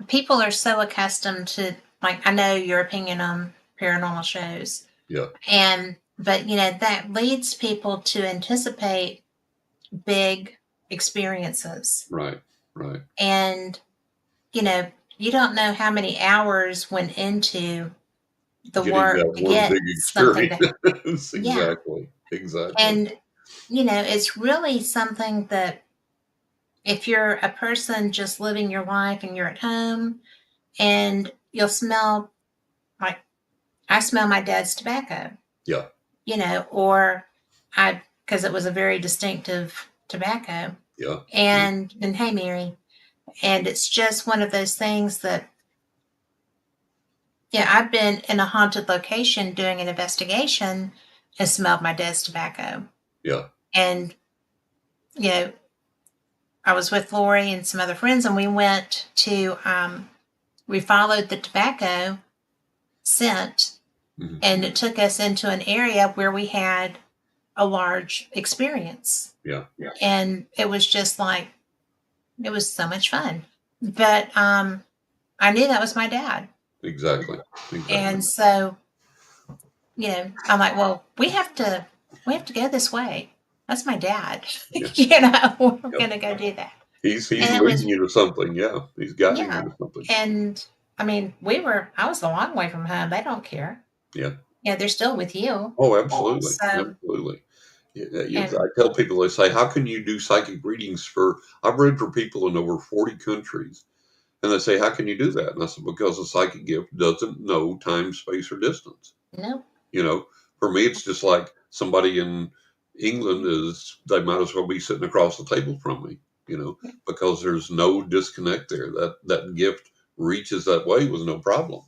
people are so accustomed to, like, I know your opinion on paranormal shows, Yeah, but that leads people to anticipate big experiences. right, right. And, you know, you don't know how many hours went into the Getting work that to one get big something to, experience. yeah. Exactly, exactly. And, it's really something that if you're a person just living your life and you're at home and you'll smell, like, I smell my dad's tobacco, Yeah. or because it was a very distinctive tobacco. Yeah. And hey, Mary. And it's just one of those things that, yeah, I've been in a haunted location doing an investigation and smelled my dad's tobacco. Yeah. And, you know, I was with Lori and some other friends, and we went to, we followed the tobacco scent, Mm-hmm. and it took us into an area where we had a large experience. Yeah. And it was just like, it was so much fun. But I knew that was my dad. Exactly. And so, I'm like, well, we have to go this way. That's my dad. Yeah. We're Yep. gonna go do that. He's And it leading was, you to something. Yeah. He's guiding you yeah. to something. And I mean, I was a long way from home. They don't care. Yeah. Yeah, they're still with you. Oh, absolutely. So, Absolutely. Yeah, I and tell people, they say, how can you do psychic readings I've read for people in over 40 countries. And they say, how can you do that? And I said, because a psychic gift doesn't know time, space, or distance. nope. You know, for me, it's just like somebody in England they might as well be sitting across the table from me, because there's no disconnect there. That gift reaches that way with no problem.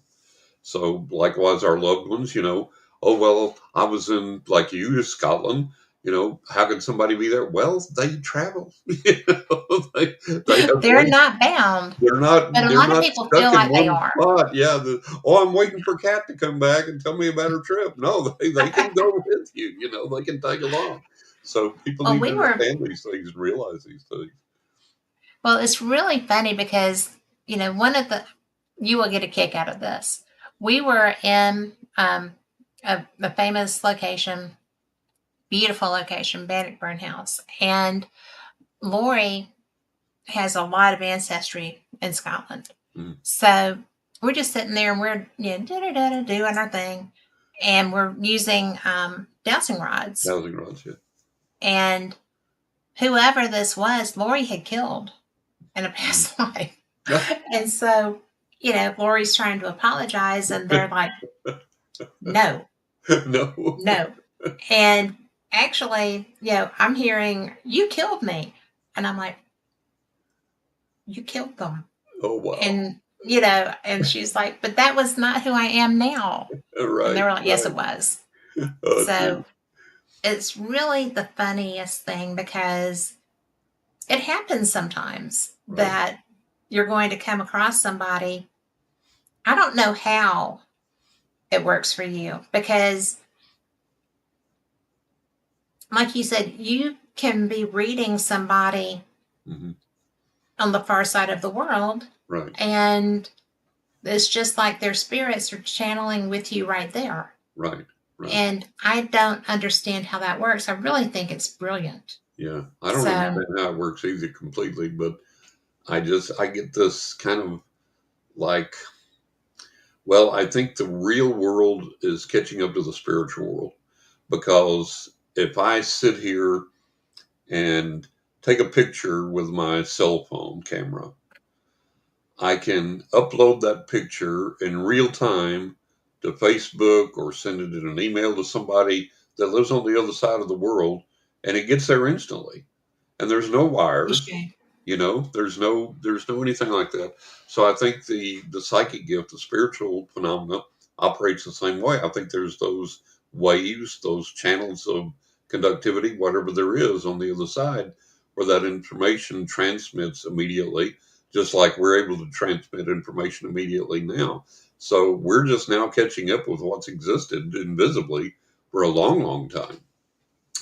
So likewise, our loved ones, oh, well, I was in, like you, Scotland. How could somebody be there? Well, they travel. They have They're places. not bound, They're not but a they're lot of not people stuck feel in like they one are. spot. Yeah. I'm waiting for Kat to come back and tell me about her trip. No, they can go with you. They can tag along. So people Well, need to understand these things and realize these things. well, it's really funny because, one of the, you will get a kick out of this. We were in a famous location, beautiful location, Bannockburn House. And Lori has a lot of ancestry in Scotland. Mm. So we're just sitting there and we're, doing our thing. And we're using dowsing rods. Dowsing rods, yeah. And whoever this was, Lori had killed in a past life. And so, Lori's trying to apologize, and they're like, no, No. no. And actually, I'm hearing, you killed me. And I'm like, you killed them. Oh, wow. And she's like, but that was not who I am now. Right. And they were like, yes, it was. Oh, So geez. it's really the funniest thing because it happens sometimes that you're going to come across somebody. I don't know how it works for you because, like you said, you can be reading somebody Mm-hmm. on the far side of the world. Right. And it's just like their spirits are channeling with you right there. Right. And I don't understand how that works. I really think it's brilliant. Yeah. I don't understand how it works either completely, but I get this kind of like, well, I think the real world is catching up to the spiritual world, because if I sit here and take a picture with my cell phone camera, I can upload that picture in real time to Facebook or send it in an email to somebody that lives on the other side of the world, and it gets there instantly. And there's no wires, there's no anything like that. So I think the psychic gift, the spiritual phenomena, operates the same way. I think there's those waves, those channels of conductivity, whatever there is on the other side, where that information transmits immediately, just like we're able to transmit information immediately now. So we're just now catching up with what's existed invisibly for a long, long time.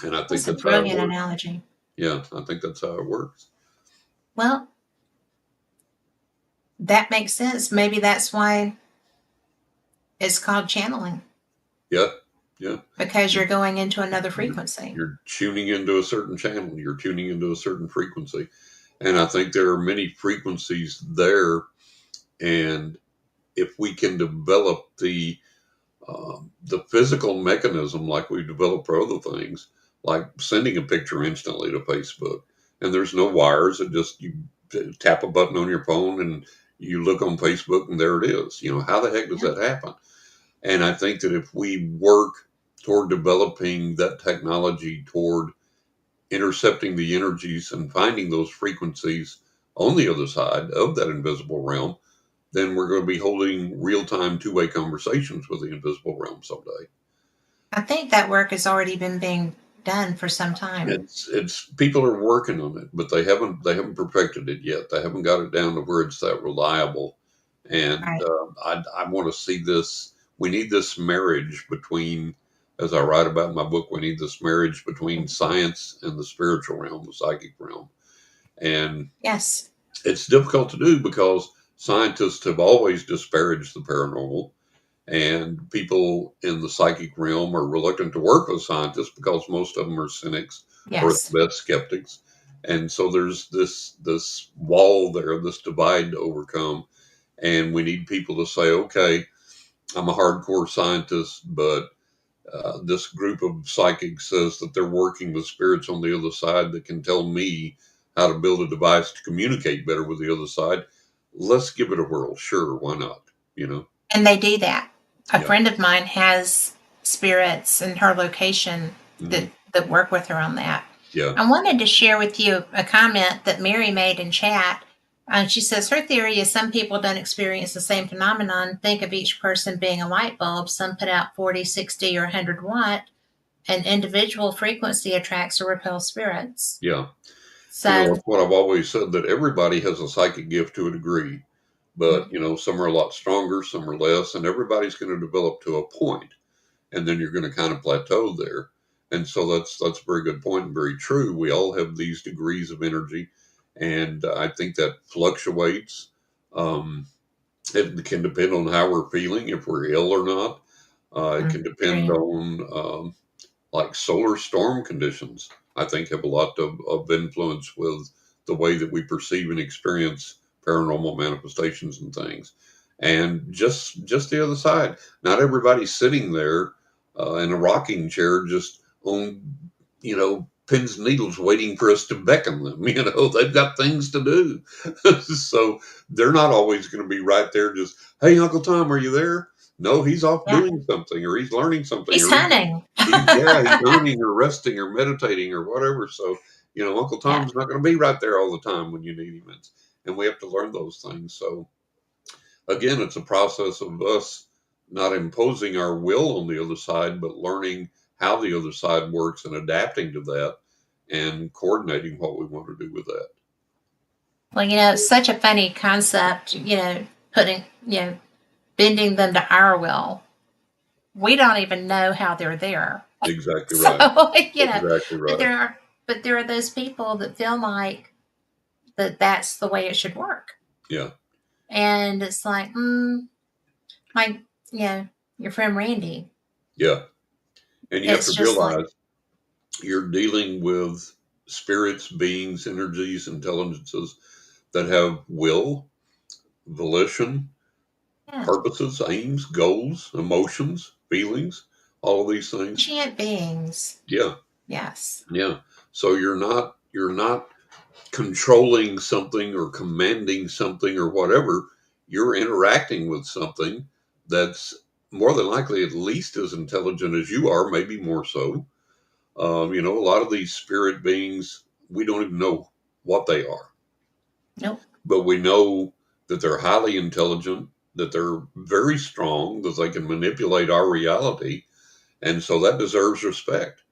And I think That's a that's how it brilliant works. analogy. Yeah, I think that's how it works. Well, that makes sense. Maybe that's why it's called channeling. Yeah, yeah. Because you're going into another frequency. You're tuning into a certain channel. You're tuning into a certain frequency. And I think there are many frequencies there. And if we can develop the physical mechanism like we developed for other things, like sending a picture instantly to Facebook, and there's no wires. It just you tap a button on your phone and you look on Facebook and there it is. How the heck does Yeah. that happen? And I think that if we work toward developing that technology toward intercepting the energies and finding those frequencies on the other side of that invisible realm, then we're going to be holding real time two-way conversations with the invisible realm someday. I think that work has already been being done for some time. It's people are working on it, but they haven't perfected it yet. They haven't got it down to where it's that reliable. And Right. I want to see this. We need this marriage between, as I write about in my book, we need this marriage between science and the spiritual realm, the psychic realm. And Yes. it's difficult to do because scientists have always disparaged the paranormal, and people in the psychic realm are reluctant to work with scientists because most of them are cynics or at Yes. best skeptics. And so there's this wall there, this divide to overcome. And we need people to say, okay, I'm a hardcore scientist, but this group of psychics says that they're working with spirits on the other side that can tell me how to build a device to communicate better with the other side. Let's give it a whirl. Sure, why not? You know? And they do that. A Yeah. friend of mine has spirits in her location Hmm. that work with her on that. Yeah. I wanted to share with you a comment that Mary made in chat. She says her theory is some people don't experience the same phenomenon. Think of each person being a light bulb. Some put out 40, 60, or 100 watt. An individual frequency attracts or repels spirits. Yeah. So, It's what I've always said, that everybody has a psychic gift to a degree, but mhm, some are a lot stronger, some are less, and everybody's going to develop to a point, and then you're going to kind of plateau there. And so that's a very good point and very true. We all have these degrees of energy, and I think that fluctuates. Um, it can depend on how we're feeling, if we're ill or not. It can depend true. on like solar storm conditions. I think have a lot of influence with the way that we perceive and experience paranormal manifestations and things. And just the other side, not everybody's sitting there in a rocking chair just on pins and needles waiting for us to beckon them. They've got things to do. So they're not always going to be right there just, hey, Uncle Tom, are you there? No, he's off Yeah. doing something, or he's learning something, He's or hunting. he's hunting or resting or meditating or whatever. So, Uncle Yeah. Tom's not going to be right there all the time when you need him. And we have to learn those things. So, again, it's a process of us not imposing our will on the other side, but learning how the other side works and adapting to that and coordinating what we want to do with that. Well, it's such a funny concept, putting, bending them to our will. We don't even know how they're there. Exactly So, right. you know, Exactly but right. there are those people that feel like that's the way it should work. Yeah. And it's like, my, your friend Randy, Yeah. And you have it's to just like, realize you're dealing with spirits, beings, energies, intelligences that have will, volition, yeah, purposes, aims, goals, emotions, feelings, all of these things. sentient beings. Yeah, Yes. yeah. So you're not controlling something or commanding something or whatever. You're interacting with something that's more than likely at least as intelligent as you are, maybe more so. A lot of these spirit beings, we don't even know what they are, Nope. but we know that they're highly intelligent, that they're very strong, that they can manipulate our reality. And so that deserves respect.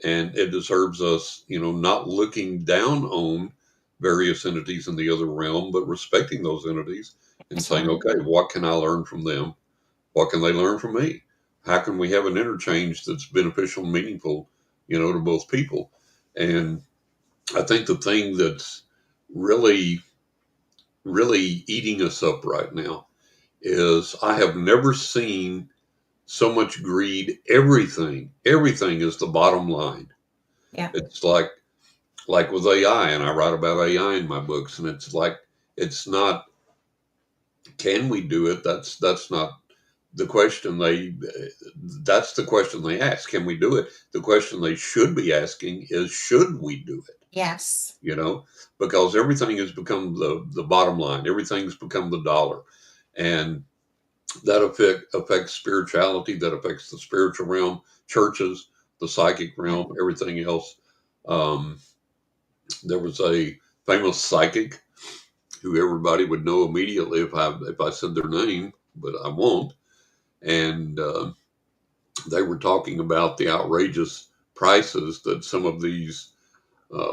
And it deserves us, not looking down on various entities in the other realm, but respecting those entities and saying, okay, Absolutely. what can I learn from them? What can they learn from me? How can we have an interchange that's beneficial and meaningful, to both people? And I think the thing that's really, really eating us up right now is I have never seen so much greed. Everything is the bottom line. Yeah. It's like with AI, and I write about AI in my books, and it's like it's not, can we do it? That's not the question that's the question they ask. Can we do it? The question they should be asking is, should we do it? Yes. you know, because everything has become the bottom line. Everything's become the dollar. And that affects spirituality, that affects the spiritual realm, churches, the psychic Yeah. realm, everything else. Um, there was a famous psychic who everybody would know immediately if I said their name, but I won't. And they were talking about the outrageous prices that some of these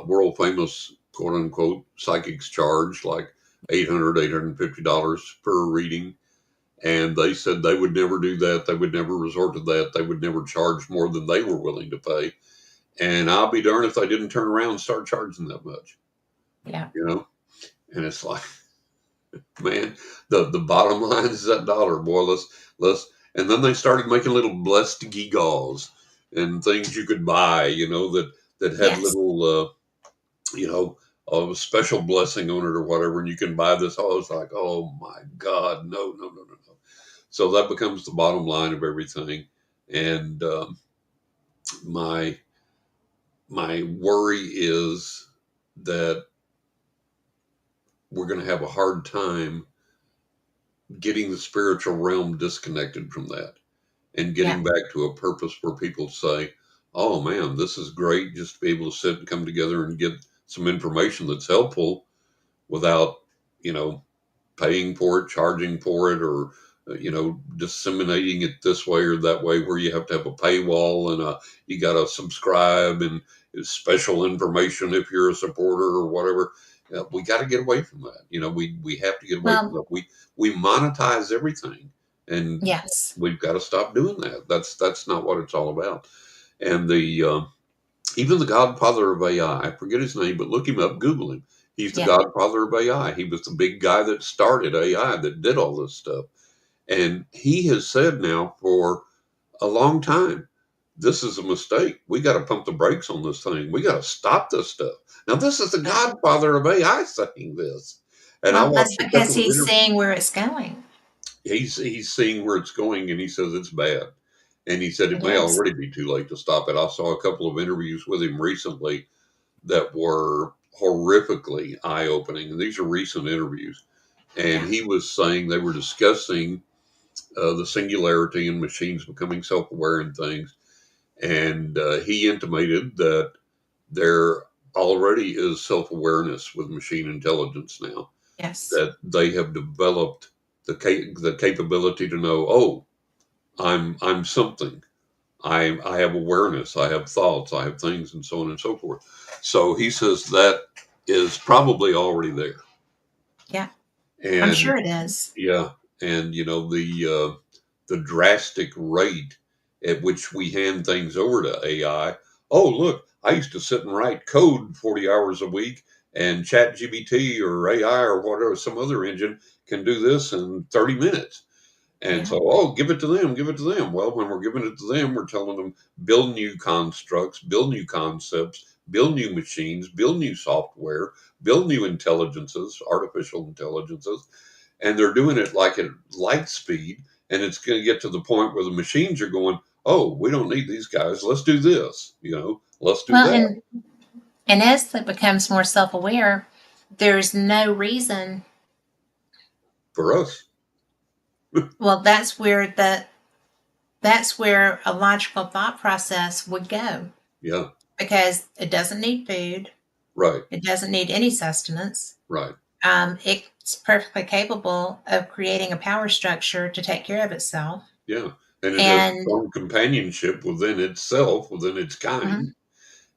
world famous quote unquote psychics charge, like $850 per reading. And they said they would never do that. They would never resort to that. They would never charge more than they were willing to pay. And I'll be darned if they didn't turn around and start charging that much, Yeah. you know? And it's like, man, the bottom line is that dollar, boy. Let's and then they started making little blessed gewgaws and things you could buy, that had Yes. little you know, a special blessing on it or whatever, and you can buy this. Oh, it's like, oh my God, no, no, no, no, no. So that becomes the bottom line of everything. And my my worry is that we're going to have a hard time getting the spiritual realm disconnected from that and Yeah. getting back to a purpose where people say, oh man, this is great just to be able to sit and come together and get some information that's helpful without, you know, paying for it, charging for it, or disseminating it this way or that way, where you have to have a paywall and you got to subscribe and it's special information if you're a supporter or whatever. We got to get away from that. We have to get away from Well, that. We monetize everything, and yes. we've got to stop doing that. That's not what it's all about. And the even the godfather of AI, I forget his name, but look him up, Google him. He's the Yeah. godfather of AI. He was the big guy that started AI, that did all this stuff. And he has said now for a long time, this is a mistake. We got to pump the brakes on this thing. We got to stop this stuff. Now, this is the Yeah. godfather of AI saying this. And I Well, that's watched a because couple of he's interviews. seeing where it's going. He's seeing where it's going, and he says it's bad. And he said it It may is. already be too late to stop it. I saw a couple of interviews with him recently that were horrifically eye opening. And these are recent interviews. And Yeah. he was saying they were discussing the singularity and machines becoming self aware and things. And he intimated that there already is self awareness with machine intelligence now, Yes. that they have developed the capability to know, oh, I'm something. I have awareness, I have thoughts, I have things, and so on and so forth. So he says that is probably already there. Yeah. I'm And sure it is. yeah, and the drastic rate at which we hand things over to AI. Oh, look, I used to sit and write code 40 hours a week, and ChatGPT or AI or whatever, some other engine can do this in 30 minutes. And Yeah. so, oh, give it to them, give it to them. Well, when we're giving it to them, we're telling them build new constructs, build new concepts, build new machines, build new software, build new intelligences, artificial intelligences. And they're doing it like at light speed. And it's going to get to the point where the machines are going, oh, we don't need these guys. Let's do this. Let's do Well, that and as it becomes more self-aware, there's no reason. for us. Well, that's where a logical thought process would go, Yeah. because it doesn't need food. Right. It doesn't need any sustenance. Right. It's perfectly capable of creating a power structure to take care of itself. Yeah. And it has its And own companionship within itself, within its kind. mhm,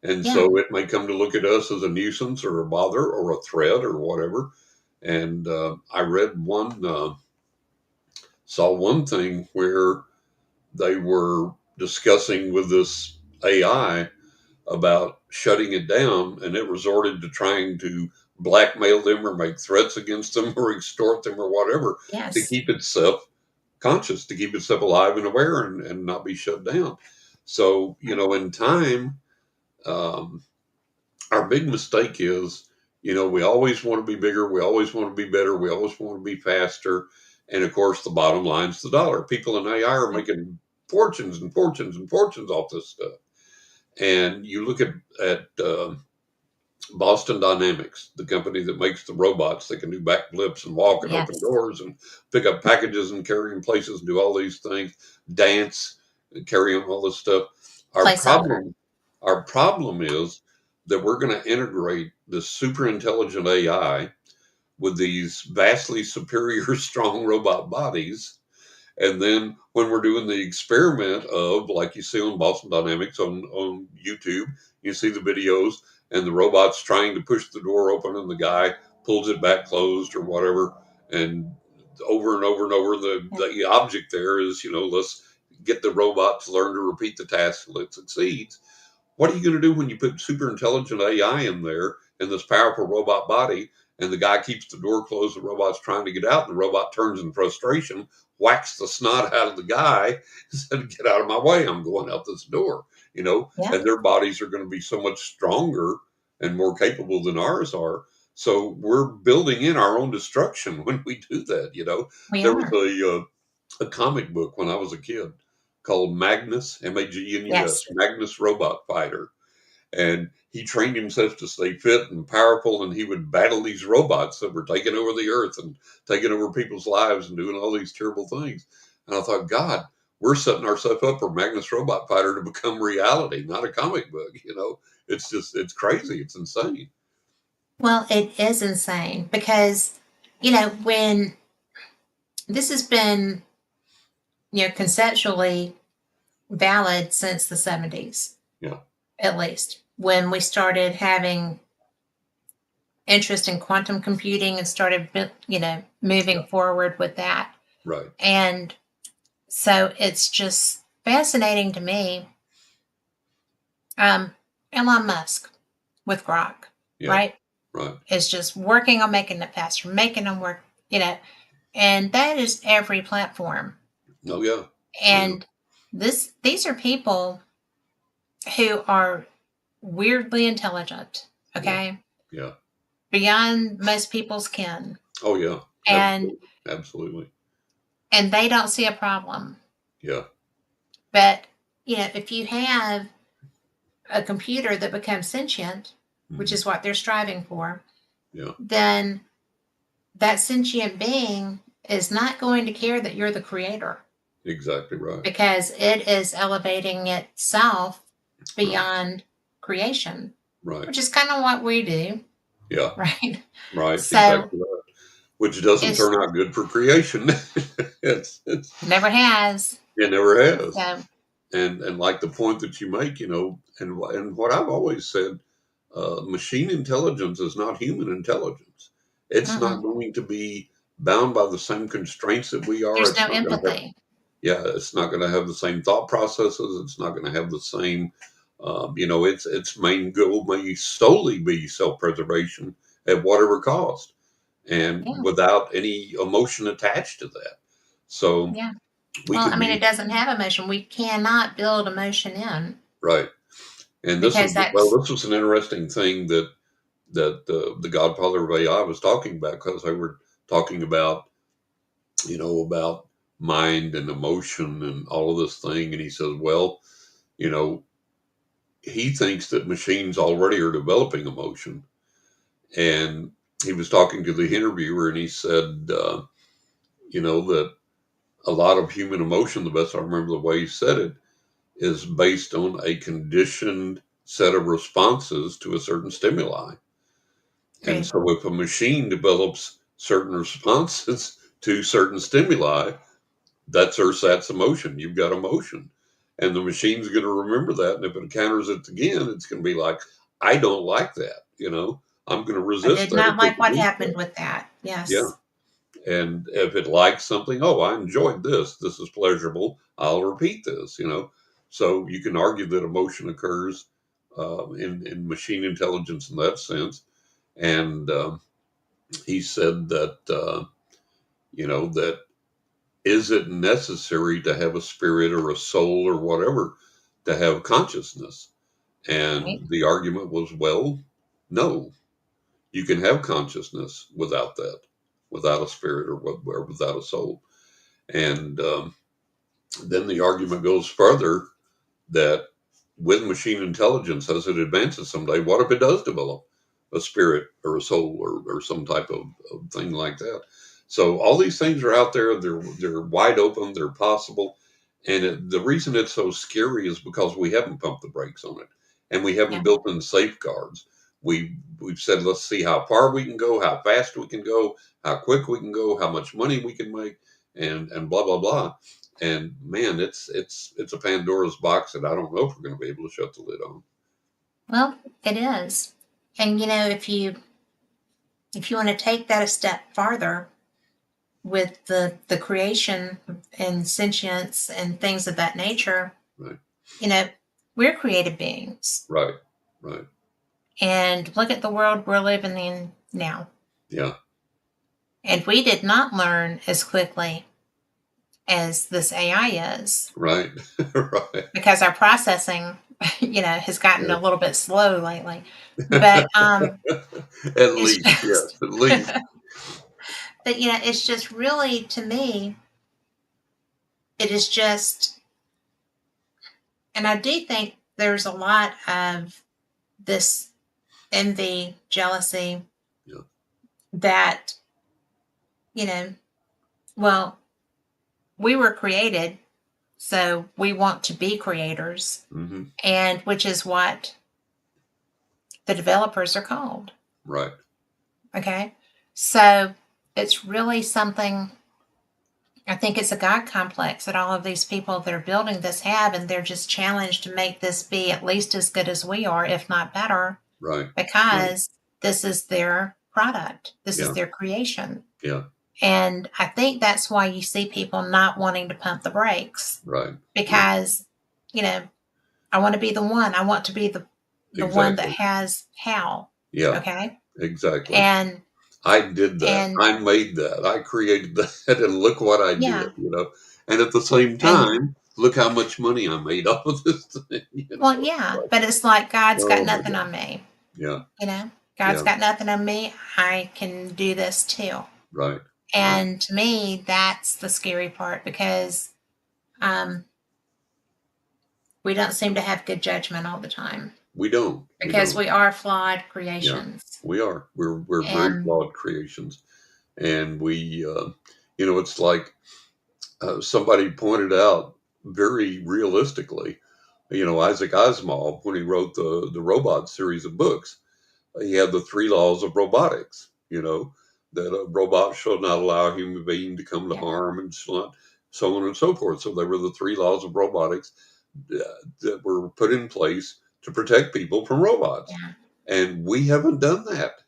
And yeah, so it may come to look at us as a nuisance or a bother or a threat or whatever. And I read saw one thing where they were discussing with this AI about shutting it down, and it resorted to trying to blackmail them or make threats against them or extort them or whatever to yes. keep itself conscious, to keep itself alive and aware and not be shut down. So, in time, um, our big mistake is, we always want to be bigger, we always want to be better, we always want to be faster, and of course, the bottom line's the dollar. People in AI are making fortunes and fortunes and fortunes off this stuff. And you look at Boston Dynamics, the company that makes the robots that can do backflips and walk and open Yes. doors and pick up packages and carry them places and do all these things, dance and carry on all this stuff. Our Play soccer. problem, our problem is that we're going to integrate this super intelligent AI with these vastly superior, strong robot bodies. And then when we're doing the experiment of, like you see on Boston Dynamics on YouTube, you see the videos and the robot's trying to push the door open and the guy pulls it back closed or whatever. And over and over and over, the object there is, let's get the robot to learn to repeat the task until it succeeds. What are you going to do when you put super intelligent AI in there in this powerful robot body and the guy keeps the door closed, the robot's trying to get out, and the robot turns in frustration, whacks the snot out of the guy, said, "Get out of my way, I'm going out this door," Yeah, and their bodies are going to be so much stronger and more capable than ours are. So we're building in our own destruction when we do that. we There was are. a comic book when I was a kid called Magnus, Magnus, Yes. Magnus Robot Fighter. And he trained himself to stay fit and powerful, and he would battle these robots that were taking over the earth and taking over people's lives and doing all these terrible things. And I thought, God, we're setting ourselves up for Magnus Robot Fighter to become reality, not a comic book. It's crazy. It's insane. Well, it is insane because, when this has been, conceptually valid since the 70s, Yeah, at least, when we started having interest in quantum computing and started, yeah, moving forward with that. right. And so it's just fascinating to me. Um, Elon Musk with Grok, Yeah, right? right. Is just working on making it faster, making them work, and that is every platform. Oh, yeah. Oh, yeah. And these are people who are weirdly intelligent, Yeah, okay, yeah. beyond most people's kin, Oh, yeah. and Absolutely. Absolutely. they don't see a problem. Yeah. But if you have a computer that becomes sentient, which Mhm. is what they're striving for, Yeah. then that sentient being is not going to care that you're the creator Exactly right. because it is elevating itself Right. beyond creation, Right. which is kind of what we do, Yeah. right? Right. So Exactly right. Which doesn't it's turn out good for creation. never has. It never has. So, And like the point that you make, and what I've always said, machine intelligence is not human intelligence. It's not mm-mm. going to be bound by the same constraints that we are. There's It's no not going to have, empathy. yeah, it's not going to have the same thought processes. It's not going to have the same, its main goal may solely be self preservation at whatever cost and Yeah, without any emotion attached to that. So yeah. we Well, I can mean, be it doesn't have emotion. We cannot build emotion in right. And because that's this was an interesting thing that the Godfather of AI was talking about because they were talking about mind and emotion and all of this thing, and he says, well, you know, he thinks that machines already are developing emotion, and he was talking to the interviewer, and he said, that a lot of human emotion, the best I remember the way he said it, is based on a conditioned set of responses to a certain stimuli. And true. so if a machine develops certain responses to certain stimuli, that's emotion. You've got emotion. And the machine's going to remember that. And if it encounters it again, it's going to be like, I don't like that. I'm going to I resist did that not if it like what produces happened that. with that. Yeah. Yes. And if it likes something, oh, I enjoyed this. This is pleasurable. I'll repeat this. So you can argue that emotion occurs in machine intelligence in that sense. And he said that is it necessary to have a spirit or a soul or whatever to have consciousness? Right. And the argument was, well, no, you can have consciousness without that, without a spirit or without a soul. And then the argument goes further that with machine intelligence, as it advances someday, what if it does develop? a spirit or a soul or some type of thing like that. So all these things are out there. They're wide open. They're possible. And the reason it's so scary is because we haven't pumped the brakes on it, and we haven't Yeah. built in safeguards. We've said, let's see how far we can go, how fast we can go, how quick we can go, how much money we can make, and blah blah blah. And man, it's a Pandora's box that I don't know if we're going to be able to shut the lid on. Well, it is. And if you want to take that a step farther with the creation and sentience and things of that nature, Right, you know, we're creative beings. right, right. And look at the world we're living in now. Yeah, And we did not learn as quickly as this AI is right, right. because our processing, has gotten Yeah. a little bit slow lately. But At it's least, just yes, at least. but it's just really, to me, it is just, and I do think there's a lot of this envy, jealousy Yeah. that, you know, well, we were created, so we want to be creators, Hmm. and which is what the developers are called. Right. Okay. So it's really something, I think it's a God complex that all of these people that are building this have, and they're just challenged to make this be at least as good as we are, if not better, Right. Right. because this is their product, this is Yeah. their creation. Yeah. And I think that's why you see people not wanting to pump the brakes, Right. Right. because, you know, I want to be the one. I want to be the one that Exactly. has how. Yeah. Okay. Exactly. And I did that. and I made that. I created that, and look what I did. yeah. And at the same And time, look how much money I made off of this thing. well, It's yeah, like, but it's like God's got oh my nothing god. on me. Yeah. God's Yeah. got nothing on me. I can do this too. Right. Right. And to me, that's the scary part, because um, we don't seem to have good judgment all the time, We don't. We because don't. we are flawed Yeah. creations. We are. We're very And flawed creations, and it's like somebody pointed out very realistically. Isaac Asimov, when he wrote the robot series of books, he had the three laws of robotics. That a robot shall not allow a human being to come to yeah, harm, and shall not, so on and so forth. So there were the three laws of robotics that were put in place to protect people from robots, yeah, and we haven't done that.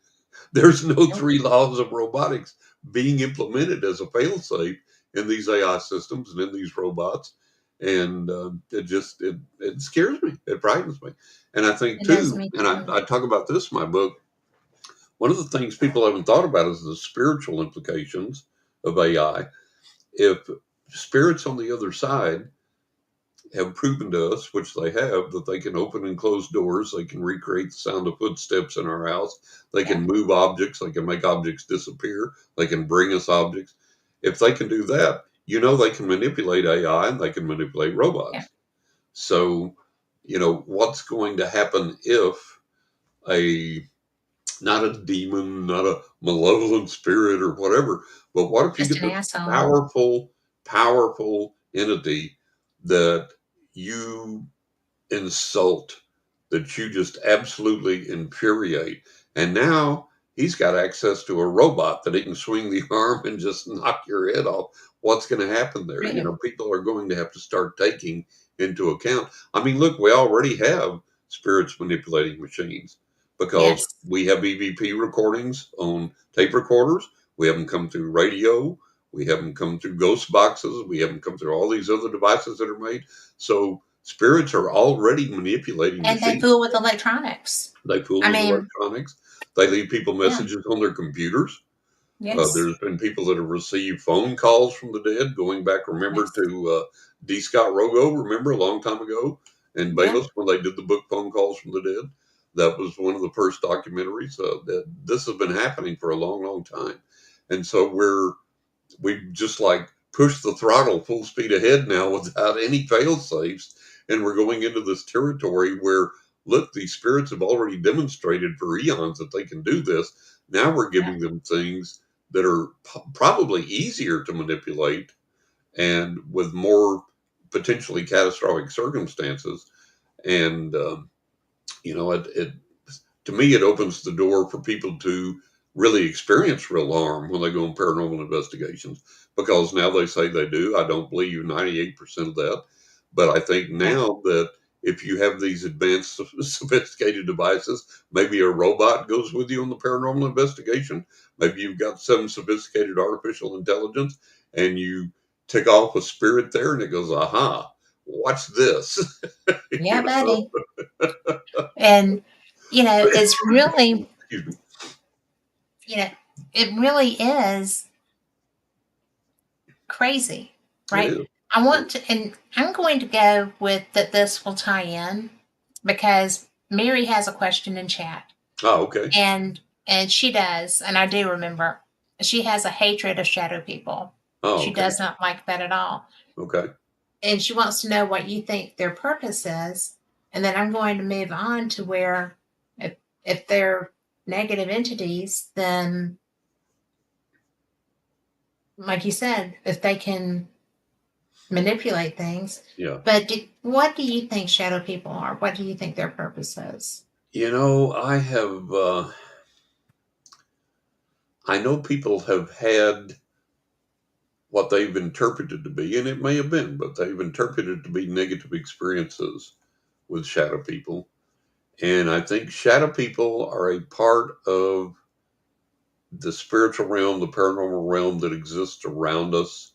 There's no nope, three laws of robotics being implemented as a failsafe in these AI systems and in these robots. And it scares me. It frightens me. And I think, it does too, me and too. I talk about this in my book, one of the things people haven't thought about is the spiritual implications of AI. If spirits on the other side have proven to us, which they have, that they can open and close doors. They can recreate the sound of footsteps in our house. They Yeah, can move objects. They can make objects disappear. They can bring us objects. If they can do that, they can manipulate AI and they can manipulate yeah, robots. So, what's going to happen if a not a demon, not a malevolent spirit or whatever. But what if you just get an this asshole. powerful entity that you insult, that you just absolutely infuriate? And now he's got access to a robot that he can swing the arm and just knock your head off. What's going to happen there? True. People are going to have to start taking into account. I mean, look, we already have spirits manipulating machines because Yes. we have EVP recordings on tape recorders. We have them come through radio. We have them come through ghost boxes. We have them come through all these other devices that are made. So spirits are already manipulating And they machines. fool with electronics. They fool I with mean, electronics. They leave people yeah, messages on their computers. yes, There's been people that have received phone calls from the dead, going back, remember, yes, to D. Scott Rogo, remember, a long time ago, and yeah. Bayless, when they did the book Phone Calls from the Dead. That was one of the first documentaries. That this has been happening for a long, long time. And so we've just like pushed the throttle full speed ahead now without any fail safes. And we're going into this territory where look, these spirits have already demonstrated for eons that they can do this. Now we're Yeah. giving them things that are probably easier to manipulate and with more potentially catastrophic circumstances. And, it to me, it opens the door for people to really experience real harm when they go on paranormal investigations, because now they say they do. I don't believe 98% of that. But I think Yeah. now that if you have these advanced, sophisticated devices, maybe a robot goes with you on the paranormal investigation. Maybe you've got some sophisticated artificial intelligence and you tick off a spirit there and it goes, aha, watch this. Yeah, you know? buddy. And, it's really, Excuse me. you know, it really is crazy, It right? is. I want to, and I'm going to go with that this will tie in because Mary has a question in chat. Oh, okay. And she does, and I do remember, she has a hatred of shadow people. Oh, She okay. does not like that at all. Okay. And she wants to know what you think their purpose is. And then I'm going to move on to where if they're negative entities, then like you said, if they can manipulate things. Yeah. But what do you think shadow people are? What do you think their purpose is? I know people have had what they've interpreted to be, and it may have been, but they've interpreted to be negative experiences with shadow people. And I think shadow people are a part of the spiritual realm, the paranormal realm that exists around us.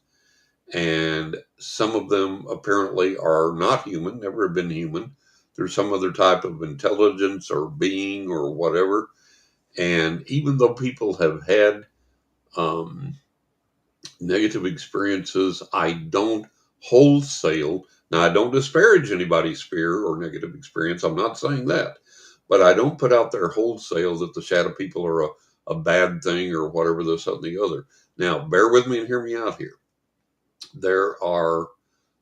And some of them apparently are not human, never have been human. There's some other type of intelligence or being or whatever. And even though people have had um, negative experiences, I don't wholesale. Now, I don't disparage anybody's fear or negative experience. I'm not saying that. But I don't put out there wholesale that the shadow people are a bad thing or whatever, this, that, and the other. Now, bear with me and hear me out here. There are,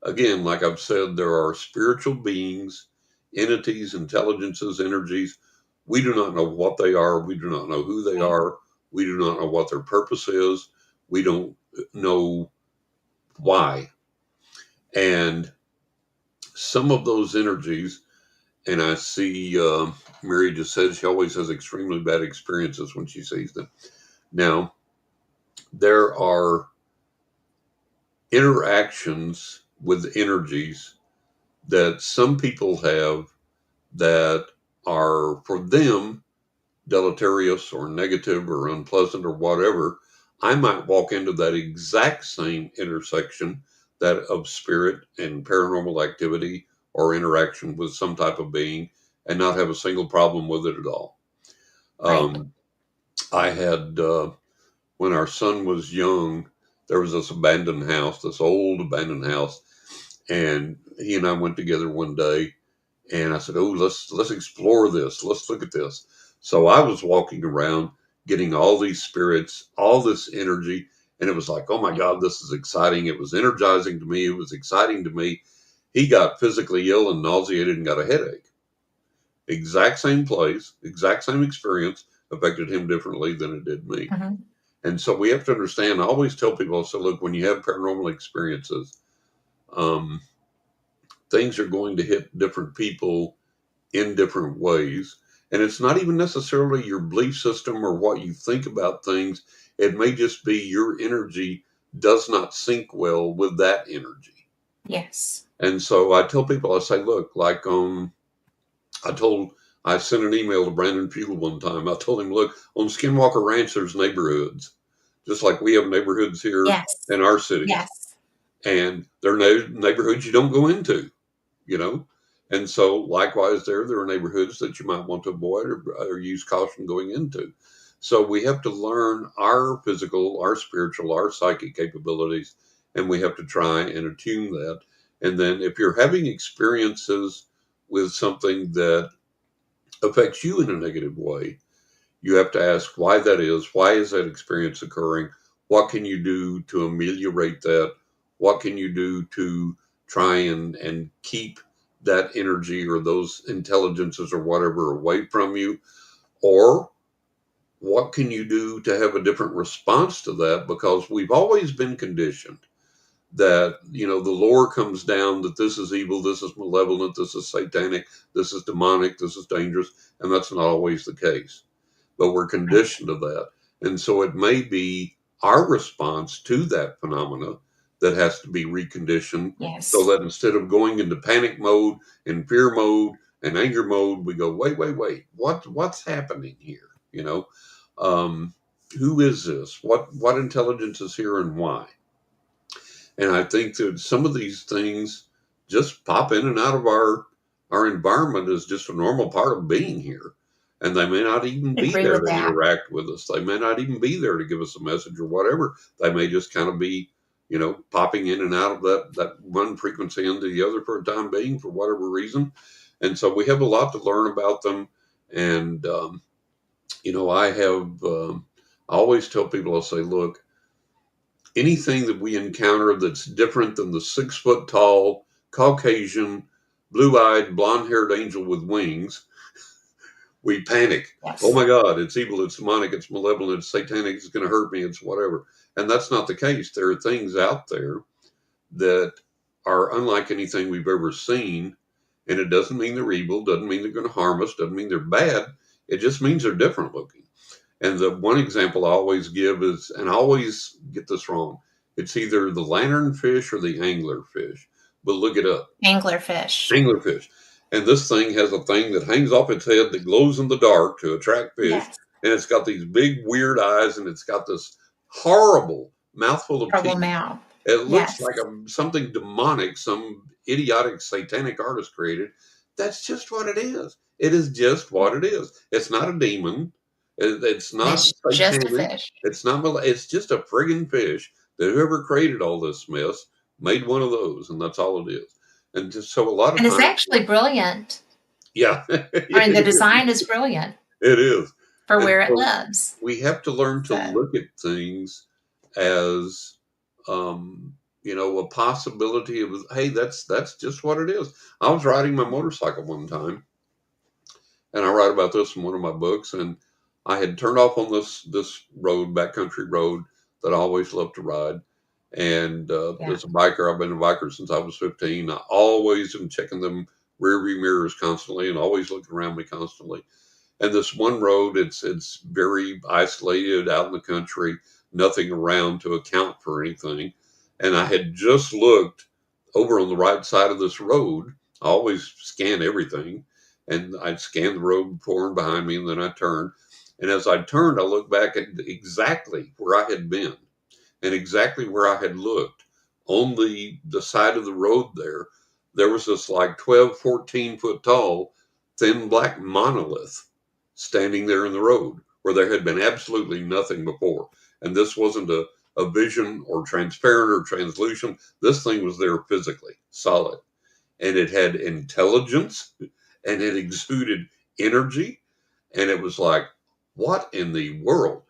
again, like I've said, there are spiritual beings, entities, intelligences, energies. We do not know what they are. We do not know who they Right. are. We do not know what their purpose is. We don't know why. And some of those energies, and I see Mary just said she always has extremely bad experiences when she sees them. Now, there are interactions with energies that some people have that are for them deleterious or negative or unpleasant or whatever. I might walk into that exact same intersection, that of spirit and paranormal activity or interaction with some type of being, and not have a single problem with it at all. Right. Um, I had, when our son was young, there was this abandoned house, this old abandoned house, and he and I went together one day, and I said, "Oh, let's explore this. Let's look at this." So I was walking around, getting all these spirits, all this energy, and it was like, "Oh my God, this is exciting!" It was energizing to me. It was exciting to me. He got physically ill and nauseated and got a headache. Exact same place, exact same experience affected him differently than it did me. Mm-hmm. And so we have to understand. I always tell people, so look, when you have paranormal experiences, um, things are going to hit different people in different ways. And it's not even necessarily your belief system or what you think about things. It may just be your energy does not sync well with that energy. Yes. And so I tell people, I say, look, like I told, I sent an email to Brandon Fuel one time. I told him, look, on Skinwalker Ranch, there's neighborhoods, just like we have neighborhoods here Yes. in our cities. Yes. And they're neighborhoods you don't go into, you know. And so, likewise, there are neighborhoods that you might want to avoid or use caution going into. So we have to learn our physical, our spiritual, our psychic capabilities, and we have to try and attune that. And then, if you're having experiences with something that affects you in a negative way, you have to ask why that is. Why is that experience occurring? What can you do to ameliorate that? What can you do to try and keep that energy or those intelligences or whatever away from you? Or what can you do to have a different response to that? Because we've always been conditioned that, the lore comes down that this is evil, this is malevolent, this is satanic, this is demonic, this is dangerous, and that's not always the case. But we're Right. conditioned to that. And so it may be our response to that phenomena that has to be reconditioned, so Yes. that instead of going into panic mode and fear mode and anger mode, we go, wait, what's happening here? Um, who is this? What intelligence is here and why? And I think that some of these things just pop in and out of our environment as just a normal part of being here. And they may not even I be agree there with to that. interact with us. They may not even be there to give us a message or whatever. They may just kind of be, popping in and out of that one frequency into the other for a time being for whatever reason. And so we have a lot to learn about them. And, I always tell people, I'll say, look, anything that we encounter that's different than the 6 foot tall, Caucasian, blue eyed, blonde haired angel with wings, we panic. Oh Yes. my God, it's evil, it's demonic, it's malevolent, it's satanic, it's going to hurt me, it's whatever. And that's not the case. There are things out there that are unlike anything we've ever seen. And it doesn't mean they're evil, doesn't mean they're going to harm us, doesn't mean they're bad. It just means they're different looking. And the one example I always give is, and I always get this wrong, it's either the lanternfish or the anglerfish, but look it up. Anglerfish. Anglerfish. And this thing has a thing that hangs off its head that glows in the dark to attract fish. Yes. And it's got these big, weird eyes, and it's got this horrible mouthful of Trouble teeth. mouth. It looks Yes. like something demonic, some idiotic satanic artist created. That's just what it is. It is just what it is. It's not a demon. It's And not it's just a satanic. fish. It's not. It's just a friggin' fish that whoever created all this mess made one of those, and that's all it is. And just so a lot of And it's times, actually brilliant. yeah, I mean, the it design is brilliant is. for And where it so lives. we have to learn to So, look at things as a possibility of, hey, that's just what it is. I was riding my motorcycle one time, and I write about this in one of my books, and I had turned off on this road, backcountry road that I always loved to ride. And yeah. as a biker, I've been a biker since I was 15. I always am checking them rear view mirrors constantly and always looking around me constantly. And this one road, it's very isolated out in the country, nothing around to account for anything. And I had just looked over on the right side of this road. I always scan everything, and I'd scan the road before and behind me, and then I turned. And as I turned, I looked back at exactly where I had been and exactly where I had looked on the side of the road there. There was this like 12, 14 foot tall, thin black monolith standing there in the road where there had been absolutely nothing before. And this wasn't a vision or transparent or translucent. This thing was there physically, solid. And it had intelligence and it exuded energy. And it was like, what in the world?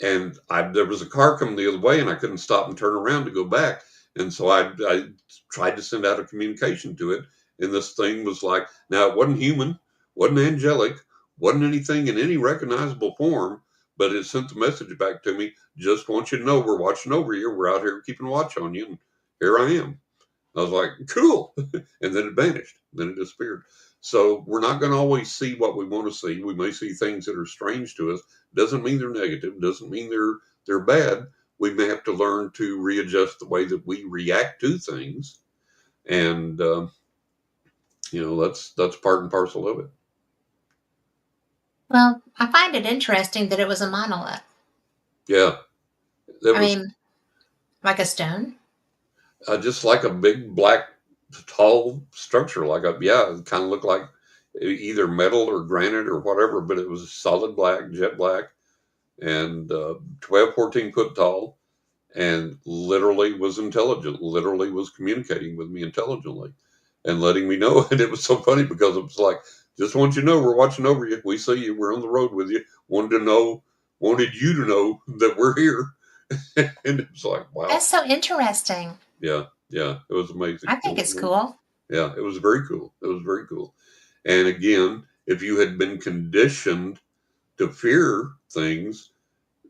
And there was a car coming the other way, and I couldn't stop and turn around to go back. And so I tried to send out a communication to it. And this thing was like, now it wasn't human, wasn't angelic, wasn't anything in any recognizable form, but it sent the message back to me. Just want you to know we're watching over you. We're out here keeping watch on you. And here I am. I was like, cool. And then it vanished. Then it disappeared. So we're not going to always see what we want to see. We may see things that are strange to us. Doesn't mean they're negative. Doesn't mean they're bad. We may have to learn to readjust the way that we react to things, and that's part and parcel of it. Well, I find it interesting that it was a monolith. Yeah, that I was mean, like a stone. just like a big black tall structure. It kind of looked like either metal or granite or whatever, but it was solid black, jet black, and 12, 14 foot tall, and literally was intelligent, literally was communicating with me intelligently and letting me know. And it was so funny because it was like, just want you to know, we're watching over you. We see you. We're on the road with you. Wanted you to know that we're here. And it was like, wow. That's so interesting. Yeah. Yeah. It was amazing. I It think was it's amazing. cool. Yeah, it was very cool. It was very cool. And again, if you had been conditioned to fear things,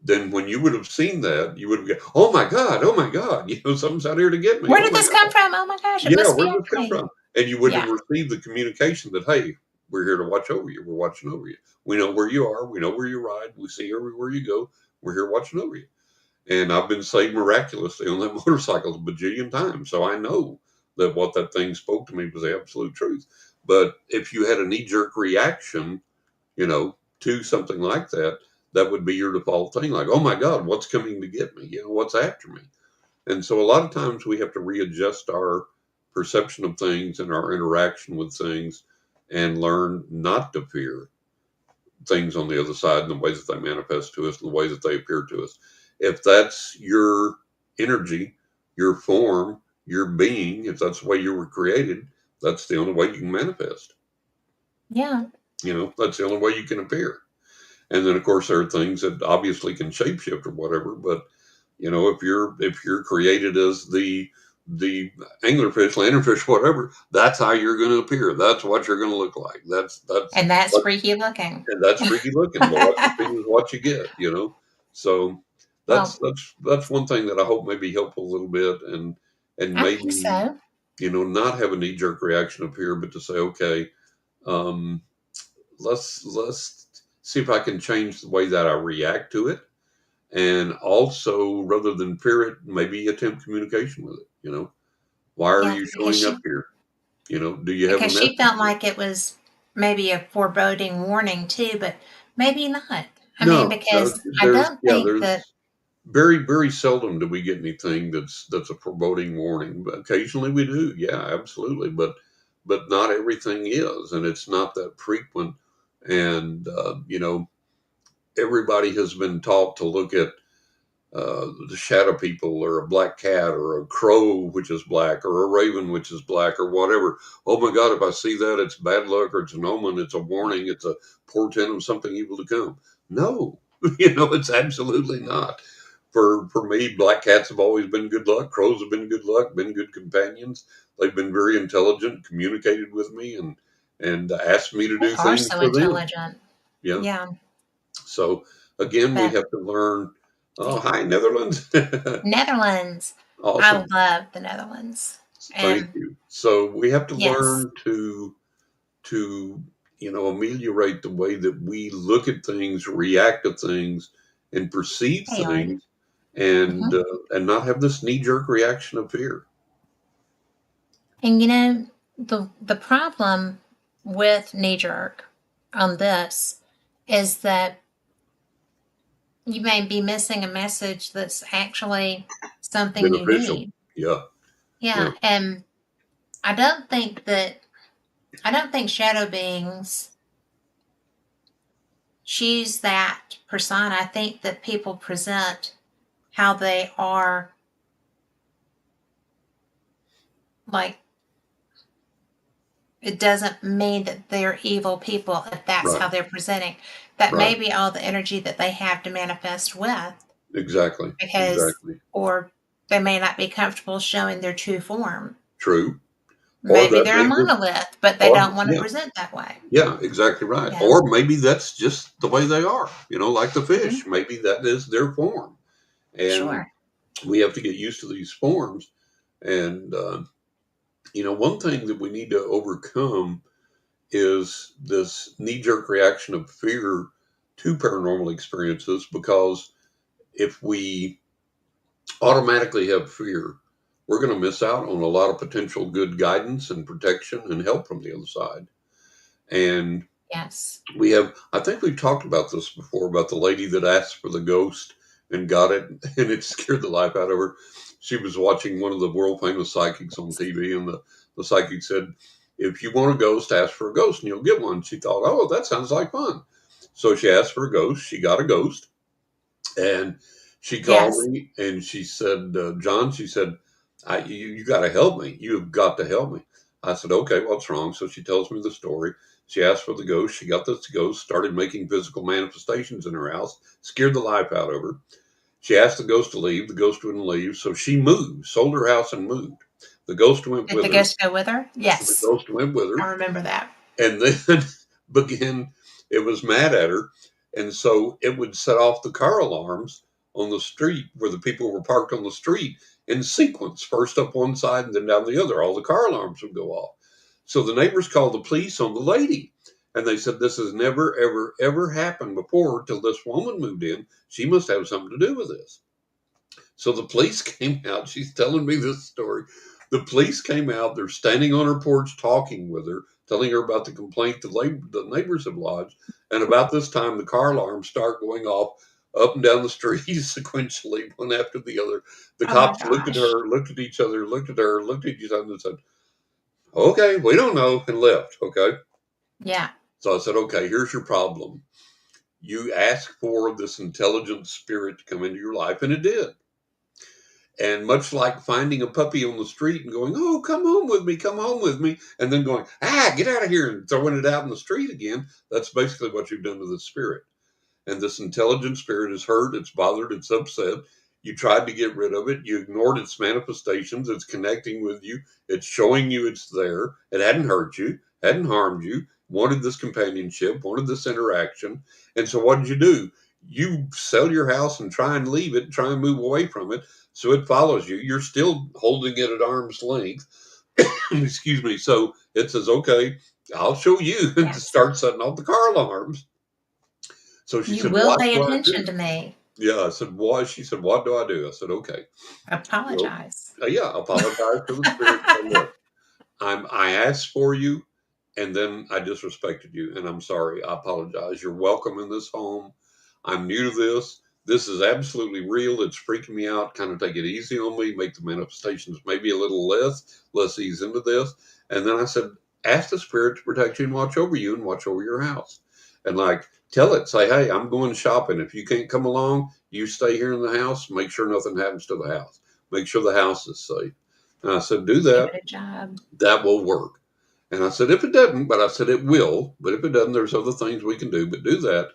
then when you would have seen that, you would have gone, oh my God, something's out here to get me. Where Oh did my this come God. from? Oh my gosh, it Yeah, must where be did this after come me. from? And you wouldn't Yeah. have received the communication that, hey, we're here to watch over you. We're watching over you. We know where you are. We know where you ride. We see everywhere you go. We're here watching over you. And I've been saved miraculously on that motorcycle a bajillion times. So I know that what that thing spoke to me was the absolute truth. But if you had a knee jerk reaction, to something like that, that would be your default thing. Like, oh my God, what's coming to get me? What's after me? And so a lot of times we have to readjust our perception of things and our interaction with things and learn not to fear things on the other side and the ways that they manifest to us and the way that they appear to us. If that's your energy, your form, your being, if that's the way you were created, that's the only way you can manifest. Yeah. That's the only way you can appear. And then of course there are things that obviously can shapeshift or whatever, but if you're created as the anglerfish, landerfish, whatever, that's how you're going to appear. That's what you're going to look like. That's And that's what freaky looking. and that's freaky looking. But what you see is what you get. So Well, that's one thing that I hope may be helpful a little bit, and I think maybe so. not have a knee jerk reaction up here, but to say, okay, um, let's see if I can change the way that I react to it, and also rather than fear it, maybe attempt communication with it. Why are Yeah, you because showing up here? Do you have a she message? felt like it was maybe a foreboding warning too, but maybe not. I mean, No, no. because I don't think that. There's very, very seldom do we get anything that's a foreboding warning. But occasionally we do, yeah, absolutely. But not everything is, and it's not that frequent. And everybody has been taught to look at the shadow people, or a black cat, or a crow which is black, or a raven which is black, or whatever. Oh my God, if I see that, it's bad luck, or it's an omen, it's a warning, it's a portent of something evil to come. No, it's absolutely not. For me, black cats have always been good luck. Crows have been good luck, been good companions. They've been very intelligent, communicated with me, and asked me to They do are things so for them. intelligent. Yeah. Yeah, So again, we but have to learn. Oh, hi, Netherlands. Netherlands, I Awesome. love the Netherlands. Thank And you. So we have to yes, learn to ameliorate the way that we look at things, react to things, and perceive they are. things, and Mhm. uh, and not have this knee jerk reaction of fear. And the problem with knee jerk on this is that you may be missing a message that's actually something you Beneficial. need. Yeah. Yeah. Yeah, and I don't think that I don't think shadow beings choose that persona. I think that people present how they are, like, it doesn't mean that they're evil people if that's Right. how they're presenting. That may Right. be all the energy that they have to manifest with, Exactly. because, Exactly. or they may not be comfortable showing their true form. True. Or Maybe that they're a may just monolith, but they or don't want to yeah. present that way. Yeah, exactly right. Yeah. Or maybe that's just the way they are, like the Mhm. fish. Maybe that is their form. And Sure. we have to get used to these forms. And, one thing that we need to overcome is this knee jerk reaction of fear to paranormal experiences, because if we automatically have fear, we're going to miss out on a lot of potential good guidance and protection and help from the other side. And Yes. I think we've talked about this before, about the lady that asked for the ghost and got it, and it scared the life out of her. She was watching one of the world famous psychics on TV, and the psychic said, if you want a ghost, ask for a ghost and you'll get one. She thought, oh, that sounds like fun. So she asked for a ghost. She got a ghost, and she called Yes. me and she said, John, she said, you got to help me. You have got to help me. I said, okay, what's wrong? So she tells me the story. She asked for the ghost. She got this ghost, started making physical manifestations in her house, scared the life out of her. She asked the ghost to leave. The ghost wouldn't leave. So she moved, sold her house and moved. The ghost went Did with the her. ghost go with her? The Yes, ghost went with I her, remember that. and then began. It was mad at her, and so it would set off the car alarms on the street where the people were parked on the street in sequence, first up one side and then down the other. All the car alarms would go off. So the neighbors called the police on the lady, and they said this has never, ever, ever happened before till this woman moved in. She must have something to do with this. So the police came out. She's telling me this story. The police came out. They're standing on her porch talking with her, telling her about the complaint the neighbors have lodged. And about this time, the car alarms start going off up and down the street sequentially, one after the other. The Oh my cops looked at gosh. her, looked at each other, looked at her, looked at each other, and said, "Okay, we don't know," and left. Okay. Yeah. So I said, "Okay, here's your problem. You asked for this intelligent spirit to come into your life, and it did. And much like finding a puppy on the street and going, "Oh, come home with me," and then going, "Get out of here," and throwing it out in the street again, that's basically what you've done to the spirit. And this intelligent spirit is hurt, it's bothered, it's upset. You tried to get rid of it, you ignored its manifestations, it's connecting with you, it's showing you it's there. It hadn't hurt you, hadn't harmed you, wanted this companionship, wanted this interaction. And so what did you do? You sell your house and try and leave it, try and move away from it. So it follows you. You're still holding it at arm's length. Excuse me. So it says, "Okay, I'll show you," and to Yes. start setting off the car alarms. So she You said, will "What pay do I attention do?" to me. Yeah, I said, "Why?" She said, "What do I do?" I said, "Okay, well, Apologize. yeah, apologize to the spirit. Say, look, I asked for you, and then I disrespected you, and I'm sorry. I apologize. You're welcome in this home. I'm new to this. This is absolutely real. It's freaking me out. Kind of take it easy on me. Make the manifestations maybe a little less ease into this." And then I said, "Ask the spirit to protect you and watch over you and watch over your house, and like." Tell it, say, "Hey, I'm going shopping. If you can't come along, you stay here in the house. Make sure nothing happens to the house. Make sure the house is safe." And I said, "Do Give that. it a job. That will work." And I said, "If it doesn't," but I said, "It will. But if it doesn't, there's other things we can do, but do that."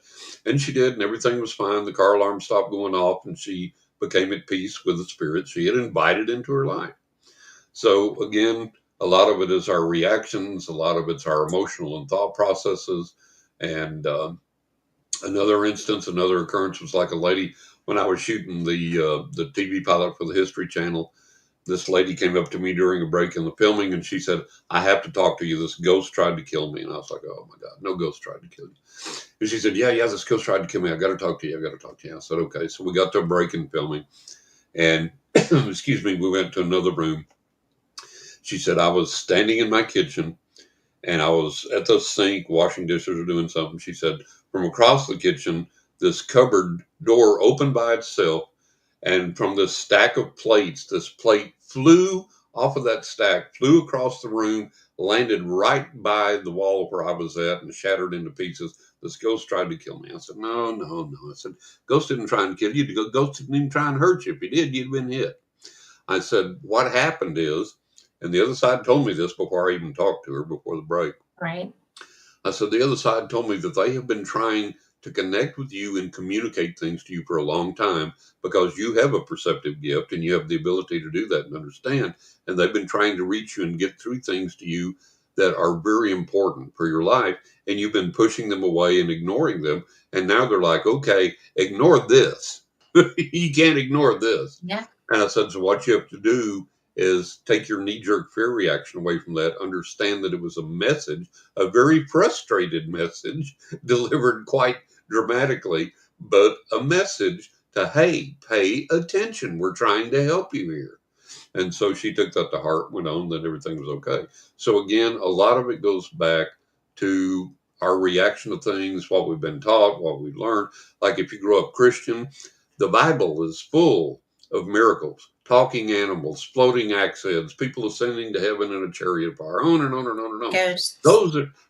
And she did, and everything was fine. The car alarm stopped going off, and she became at peace with the spirit she had invited into her life. So, again, a lot of it is our reactions, a lot of it's our emotional and thought processes. And another instance, another occurrence was like a lady when I was shooting the TV pilot for the History Channel. This lady came up to me during a break in the filming, and she said, "I have to talk to you. This ghost tried to kill me." And I was like, "Oh my God, no ghost tried to kill you." And she said, "Yeah, this ghost tried to kill me. I got to talk to you. I got to talk to you." I said, "Okay." So we got to a break in filming, and excuse me, we went to another room. She said, "I was standing in my kitchen and I was at the sink washing dishes or doing something." She said, "From across the kitchen, this cupboard door opened by itself, and from this stack of plates, this plate flew off of that stack, flew across the room, landed right by the wall where I was at, and shattered into pieces. This ghost tried to kill me." I said, "No, no, no." I said, "Ghost didn't try and kill you. The ghost didn't even try and hurt you. If he did, you'd been hit." I said, "What happened is," and the other side told me this before I even talked to her before the break. Right. I said, "The other side told me that they have been trying to connect with you and communicate things to you for a long time because you have a perceptive gift and you have the ability to do that and understand. And they've been trying to reach you and get through things to you that are very important for your life. And you've been pushing them away and ignoring them. And now they're like, okay, ignore this. You can't ignore this." Yeah. And I said, "So what you have to do is take your knee jerk fear reaction away from that, understand that it was a message, a very frustrated message delivered quite dramatically, but a message to, hey, pay attention. We're trying to help you here." And so she took that to heart, went on, then everything was okay. So again, a lot of it goes back to our reaction to things, what we've been taught, what we've learned. Like if you grow up Christian, the Bible is full of miracles, talking animals, floating axe heads, people ascending to heaven in a chariot of fire, on and on and on and on. Ghosts.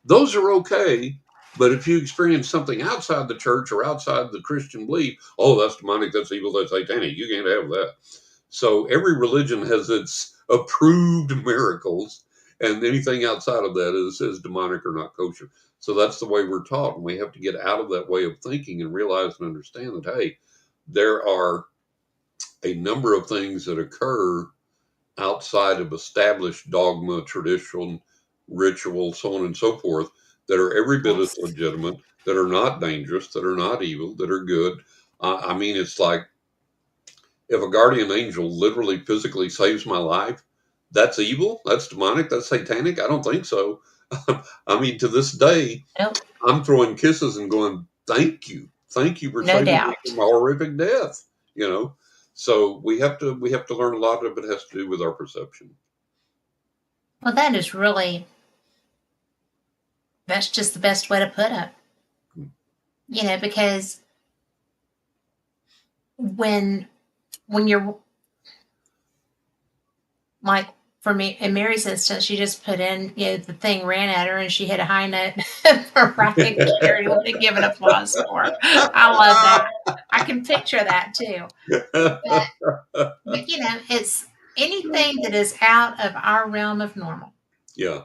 Those are okay. But if you experience something outside the church or outside the Christian belief, oh, that's demonic, that's evil, that's satanic. You can't have that. So every religion has its approved miracles, and anything outside of that is demonic or not kosher. So that's the way we're taught, and we have to get out of that way of thinking and realize and understand that, hey, there are a number of things that occur outside of established dogma, tradition, ritual, so on and so forth, that are every bit as Yes. legitimate, that are not dangerous, that are not evil, that are good. I mean, it's like if a guardian angel literally physically saves my life, that's evil, that's demonic, that's satanic. I don't think so. I mean, to this day, Nope. I'm throwing kisses and going, thank you for No saving me doubt. from a horrific death. You know, so we have to learn a lot of it has to do with our perception. Well, that is really, that's just the best way to put it. Because when you're like, for me, in Mary's instance, she just put in, the thing ran at her and she hit a high note. Mariah Carey would have given applause for her. I love that. I can picture that too. But, it's anything that is out of our realm of normal, Yeah,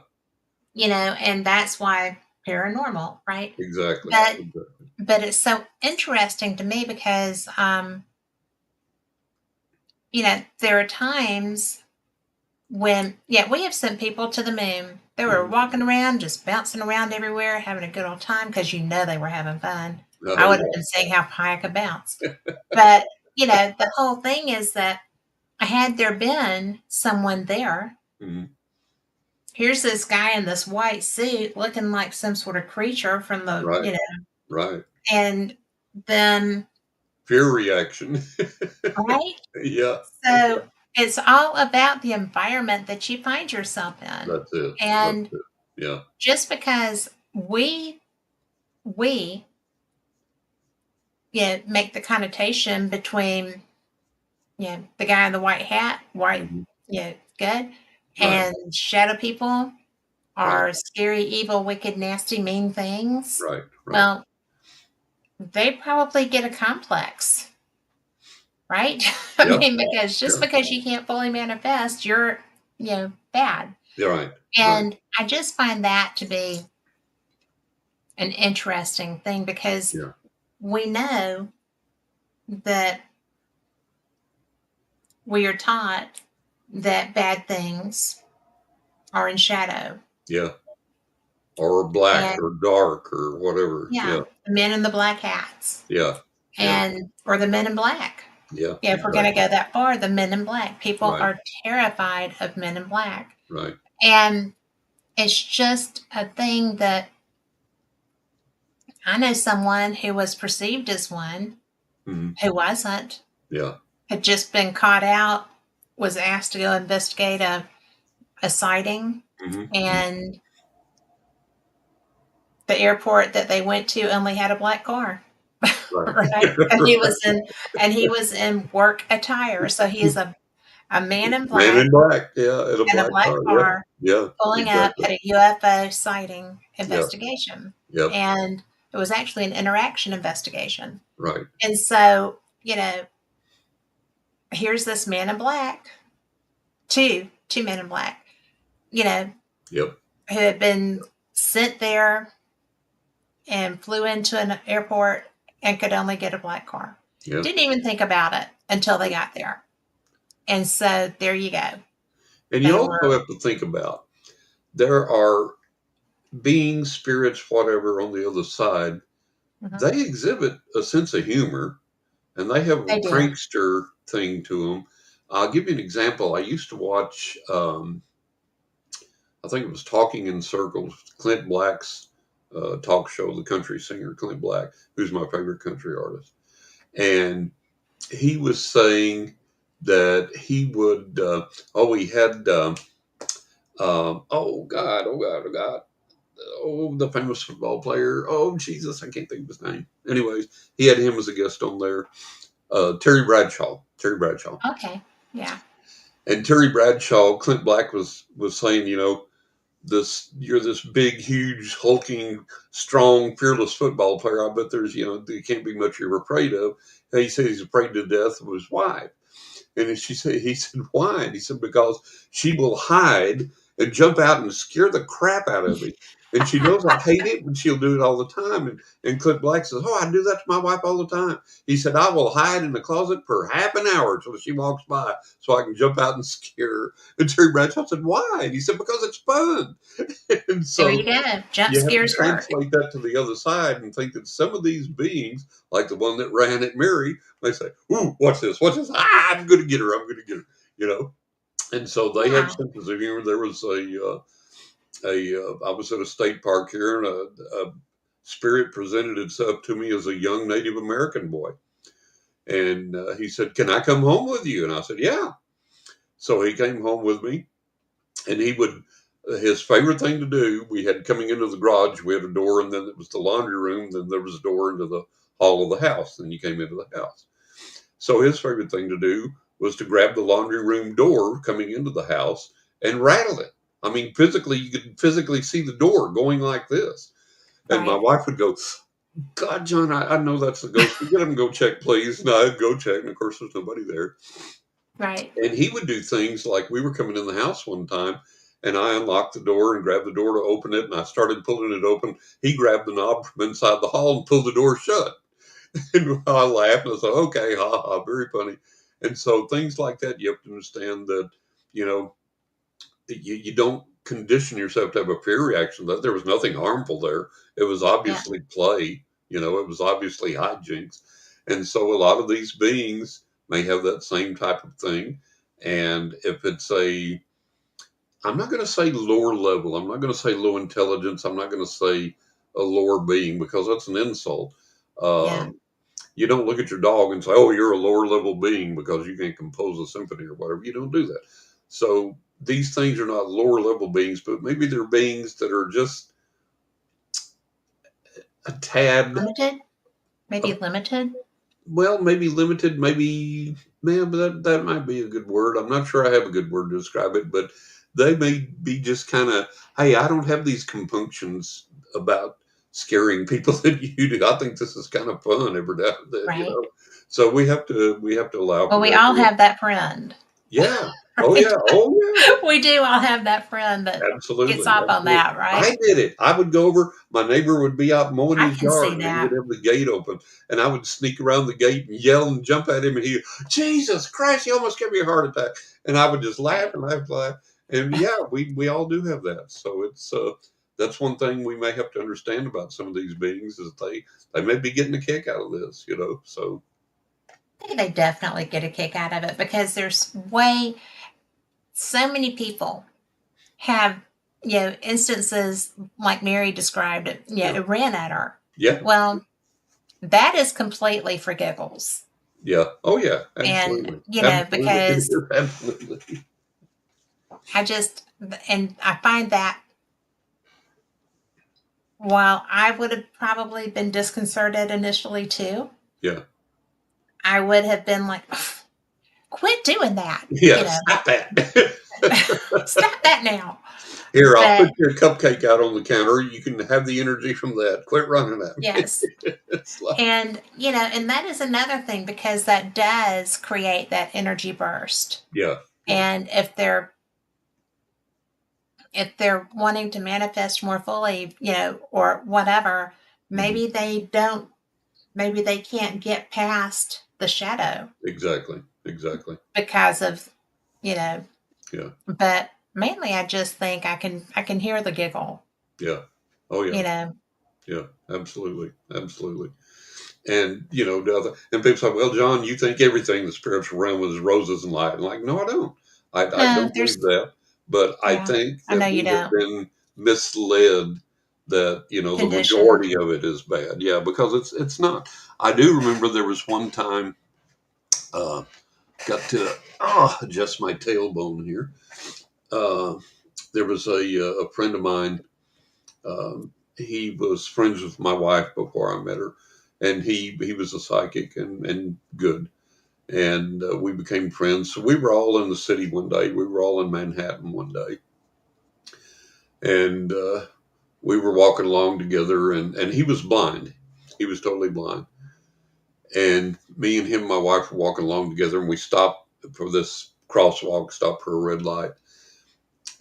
and that's why paranormal, right? exactly. But Exactly. it's so interesting to me because, there are times when, yeah, we have sent people to the moon. They were Mhm. walking around, just bouncing around everywhere, having a good old time because they were having fun. I Oh would have been seeing how high I could bounce. But, the whole thing is that had there been someone there, yeah. Mhm. here's this guy in this white suit looking like some sort of creature from the, Right, right. and then, Fear reaction. right? Yeah, So it's all about the environment that you find yourself in. that's it. That's And it. Yeah. just because we make the connotation between the guy in the white hat, white, Mhm. good, Right, and shadow people right, are scary, evil, wicked, nasty, mean things. right, right. Well, they probably get a complex, right? I Yeah, mean, because just yeah. because you can't fully manifest, you're bad. You're right, right. And I just find that to be an interesting thing because Yeah, we know that we are taught that bad things are in shadow. yeah. Or black And or dark or whatever. Yeah, yeah, the men in the black hats yeah, yeah, and or the men in black. yeah. Yeah, if we're going to Exactly. go that far, the men in black. People Right, are terrified of men in black. right. And it's just a thing that I know someone who was perceived as one Mhm. who wasn't, Yeah. had just been caught out, was asked to go investigate a sighting, Mhm. Mhm. and the airport that they went to only had a black car. Right. Right? And he was in work attire. So he is a man in Man black in black. Yeah, in a in a black black car. Yeah, car yeah. pulling up Exactly. at a UFO sighting Yeah. investigation. Yep. And it was actually an interaction investigation. Right. And so, here's this man in black, two men in black, you know, Yep. who had been sent there and flew into an airport and could only get a black car. Yeah. Didn't even think about it until they got there. And so there you go. And you They also were, have to think about there are beings, spirits, whatever on the other side. mhm, They exhibit a sense of humor and they have a they do. prankster thing to them. I'll give you an example. I used to watch, I think it was Talking in Circles, Clint Black's talk show, the country singer Clint Black, who's my favorite country artist. And he was saying that he would, he had, oh God, oh, the famous football player. Oh, Jesus, I can't think of his name. Anyways, he had him as a guest on there. Terry Bradshaw. Terry Bradshaw. Okay. Yeah. And Terry Bradshaw, Clint Black was saying, this you're this big, huge, hulking, strong, fearless football player. I bet there's there can't be much you're afraid of. And he said he's afraid to death of his wife. And he said, why? And he said, because she will hide and jump out and scare the crap out of me. And she knows I hate it, but she'll do it all the time. And Clint Black says, "Oh, I do that to my wife all the time." He said, "I will hide in the closet for half an hour till she walks by so I can jump out and scare her." And Terry Bradshaw said, "Why?" And he said, "Because it's fun." And There you so go. Jump you have to scares work. translate that to the other side and think that some of these beings, like the one that ran at Mary, they say, "Ooh, watch this, watch this. Ah, I'm going to get her. I'm going to get her." You know, and so they have Yeah. senses of humor. There was I was at a state park here, and a spirit presented itself to me as a young Native American boy, and he said, "Can I come home with you?" And I said, "Yeah." So he came home with me, and he would. His favorite thing to do, we had coming into the garage, we had a door, and then it was the laundry room, then there was a door into the hall of the house, and you came into the house. So his favorite thing to do was to grab the laundry room door coming into the house and rattle it. I mean, physically, you could physically see the door going like this. And my Right. wife would go, "God, John, I know that's the ghost. Get him, go check, please." And I'd go check. And of course, there's nobody there. Right. And he would do things like we were coming in the house one time, and I unlocked the door and grabbed the door to open it. And I started pulling it open. He grabbed the knob from inside the hall and pulled the door shut. And I laughed and I said, "Okay, ha ha, very funny." And so things like that, you have to understand that, you know, you don't condition yourself to have a fear reaction. That there was nothing harmful there. It was Yeah. obviously play. You know, it was obviously hijinks. And so a lot of these beings may have that same type of thing. And if it's I'm not going to say lower level. I'm not going to say low intelligence. I'm not going to say a lower being because that's an insult. Yeah. Um, you don't look at your dog and say, "Oh, you're a lower level being because you can't compose a symphony or whatever." You don't do that. So these things are not lower level beings, but maybe they're beings that are just a tad, Limited. uh, Maybe limited. well, maybe limited, maybe, man, but that might be a good word. I'm not sure I have a good word to describe it, but they may be just kind of, "Hey, I don't have these compunctions about scaring people that you do. I think this is kind of fun every now and then, you Right. know." So we have to allow Well, for we that. all have that friend. Yeah. Oh Right. yeah. Oh yeah. We do all have that friend that gets Absolutely. off on Absolutely. that, I right? did it. I would go over. My neighbor would be out mowing I his can see yard, and he would that. have the gate open, and I would sneak around the gate and yell and jump at him, and he, "Jesus Christ, he almost gave me a heart attack," and I would just laugh Right. and laugh and laugh. And yeah, we all do have that. So it's that's one thing we may have to understand about some of these beings is they may be getting a kick out of this, you know. So I think they definitely get a kick out of it because so many people have, instances like Mary described it, yeah, it ran at her. yeah, Well, that is completely for giggles. yeah. Oh yeah, And, absolutely, absolutely, because absolutely. I just, and I find that while I would have probably been disconcerted initially too, Yeah. I would have been like, quit doing that, Yeah, stop that. stop that now. Here, I'll But put your cupcake out on the counter. You can have the energy from that. Quit running at me. yes. It's like, And, and that is another thing because that does create that energy burst. yeah, yeah, And if they're wanting to manifest more fully, or whatever, mhm, maybe they can't get past the shadow exactly, exactly. because of, you know, Yeah, but mainly I just think I can hear the giggle, yeah. Oh, yeah, you know. yeah, absolutely, absolutely. And, and people say, "Well, John, you think everything in the spiritual realm is roses and light." And like, no, I don't. I No, don't believe there's that. But I yeah. think I know that you we have don't. been misled that, the Conditioned. majority of it is bad. Yeah, because it's not. I do remember there was one time, uh, got to adjust my tailbone here. Uh, there was a friend of mine. He was friends with my wife before I met her, and he was a psychic and good, and we became friends. So we were all in the city one day. We were all in Manhattan one day, and we were walking along together. And he was blind. He was totally blind. And me and him, and my wife, were walking along together, and we stopped for this crosswalk, stopped for a red light.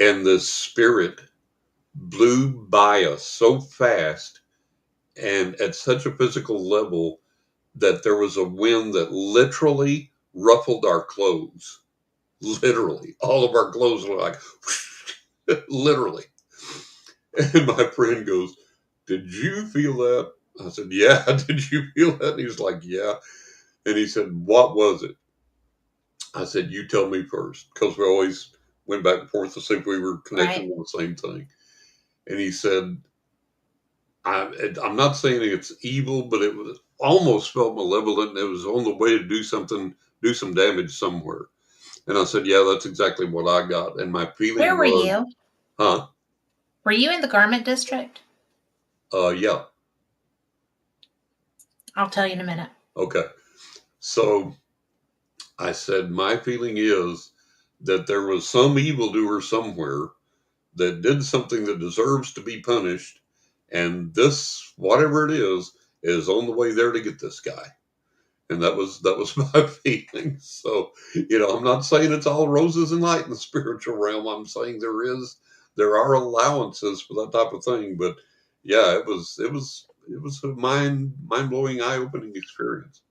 and the spirit blew by us so fast and at such a physical level that there was a wind that literally ruffled our clothes. Literally, all of our clothes were like, literally. And my friend goes, "Did you feel that?" I said, "Yeah." "Did you feel that?" And he was like, "Yeah." And he said, "What was it?" I said, "You tell me first," because we always went back and forth to see if we were connecting Right. on the same thing. And he said, I'm not saying it's evil, but it was almost felt malevolent. And it was on the way to do something, do some damage somewhere. And I said, "Yeah, that's exactly what I got." And my Where feeling were was, you? huh? Were you in the garment district? Yeah. I'll tell you in a minute. Okay. So I said, my feeling is that there was some evildoer somewhere that did something that deserves to be punished. And this, whatever it is on the way there to get this guy. And that was my feeling. So, I'm not saying it's all roses and light in the spiritual realm. I'm saying there are allowances for that type of thing. But yeah, it was a mind blowing, eye opening experience.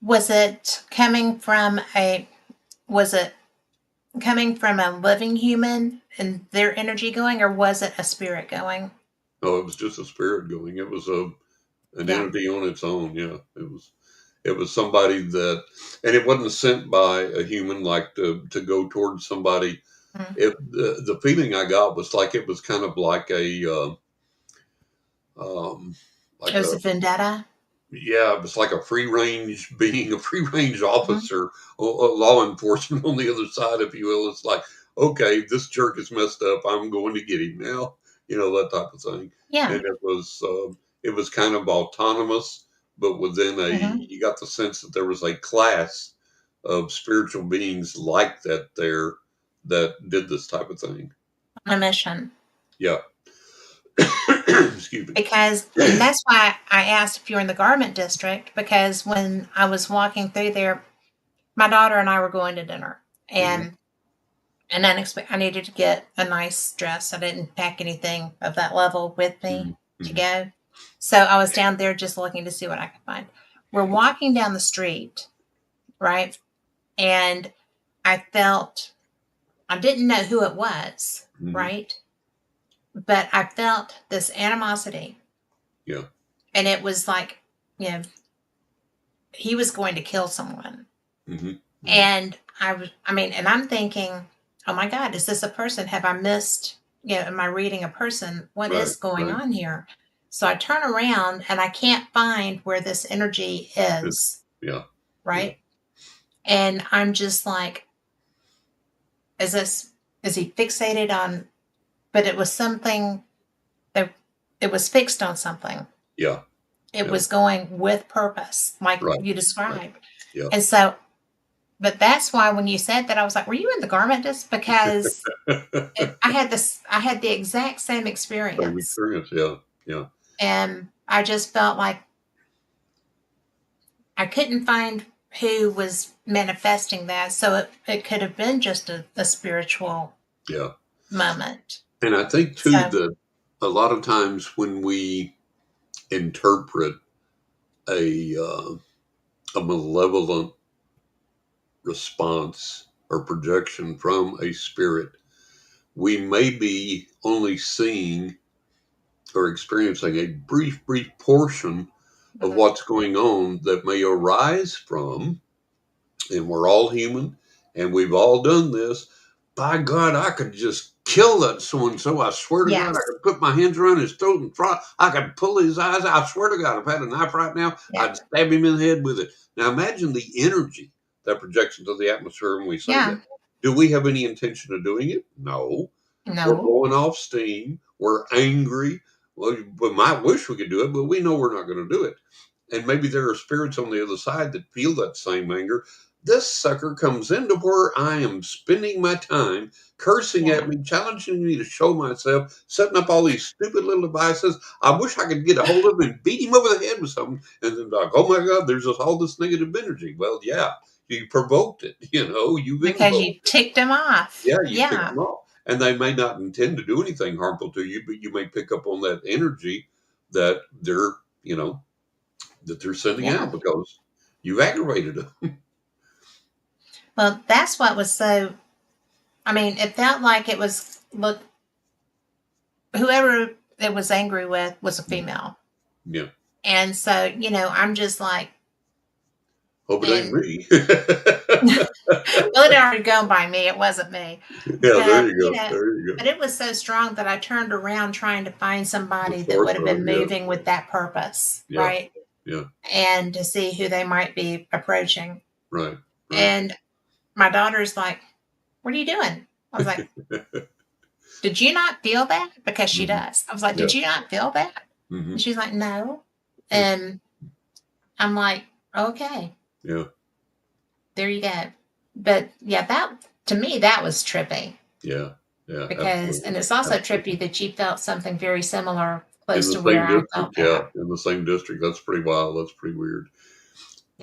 Was it coming from a was it coming from a living human and their energy going, or was it a spirit going? No, it was just a spirit going. It was an Yeah. entity on its own. Yeah, it was somebody that, and it wasn't sent by a human like to go towards somebody. Mm. The feeling I got was like it was kind of like um, like a Joseph Vendetta. yeah, it was like a free range being, a free range Mhm. officer, or law enforcement on the other side, if you will. It's like, okay, this jerk is messed up. I'm going to get him now. That type of thing. Yeah. And it was kind of autonomous, but within Hmm. you got the sense that there was a class of spiritual beings like that there that did this type of thing. On a mission. Yeah. Excuse me. Because, and that's why I asked if you're in the garment district, because when I was walking through there, my daughter and I were going to dinner, Hmm. and I needed to get a nice dress. I didn't pack anything of that level with me to Hmm. go. So I was down there just looking to see what I could find. We're walking down the street, right? And I felt, I didn't know who it was, Hmm. right? But I felt this animosity. Yeah. And it was like, you know, he was going to kill someone. Hmm. Hmm. And I mean, and I'm thinking, oh my God, is this a person? Have I missed, am I reading a person? What Right. is going Right. on here? So I turn around and I can't find where this energy is, Yeah. Yeah. right? And I'm just like, is this, is he fixated on, but it was something that it was fixed on something. Yeah. It Yeah. was going with purpose, like Right. you Right. described. Yeah. And so, but that's why when you said that, I was like, were you in the garment just because I had the exact same Same experience. experience. Yeah. Yeah. And I just felt like I couldn't find who was manifesting that. So it could have been just a spiritual Yeah. moment. And I think too So, that a lot of times when we interpret a malevolent response or projection from a spirit, we may be only seeing or experiencing a brief portion of mhm, what's going on that may arise from, and we're all human and we've all done this. By God, I could just kill that so and so. I swear to God, I yes. could put my hands around his throat and try. I could pull his eyes out. I swear to God, if I had a knife right now, Yeah. I'd stab him in the head with it. Now imagine the energy that projects into the atmosphere when we say that. Yeah. Do we have any intention of doing it? No. We're No. blowing off steam. We're angry. Well, we might wish we could do it, but we know we're not going to do it. And maybe there are spirits on the other side that feel that same anger. This sucker comes into where I am spending my time cursing at Yeah. me, challenging me to show myself, setting up all these stupid little devices. I wish I could get a hold of him and beat him over the head with something. And then like, oh my God, there's all this negative energy. Well, yeah, you provoked it. You've Because you invoked it. ticked them off. Yeah, you ticked Yeah. them off. And they may not intend to do anything harmful to you, but you may pick up on that energy that they're sending Yeah. out because you've aggravated them. Well, that's what was so, I mean, it felt like it was, look, whoever it was angry with was a female. Yeah. And so, I'm just like, Hope it ain't and me. well, it had already gone by me. It wasn't me. Yeah, there But, you go. There you go. but it was so strong that I turned around trying to find The somebody that source would have of it, been yeah. moving with that purpose, Yeah. right? Yeah. And to see who they might be approaching. Right. Right. And my daughter's like, "What are you doing?" I was like, "Did you not feel that?" Because she Mhm. does. I was like, Yeah. "Did you not feel that?" Hmm. And she's like, "No." And I'm like, "Okay, Yeah. there you go." But yeah, that to me that was trippy Yeah. Yeah. because, Absolutely. and it's also trippy Absolutely. that you felt something very similar In close the to where same I felt district, yeah. that. In the same district, that's pretty wild. That's pretty weird.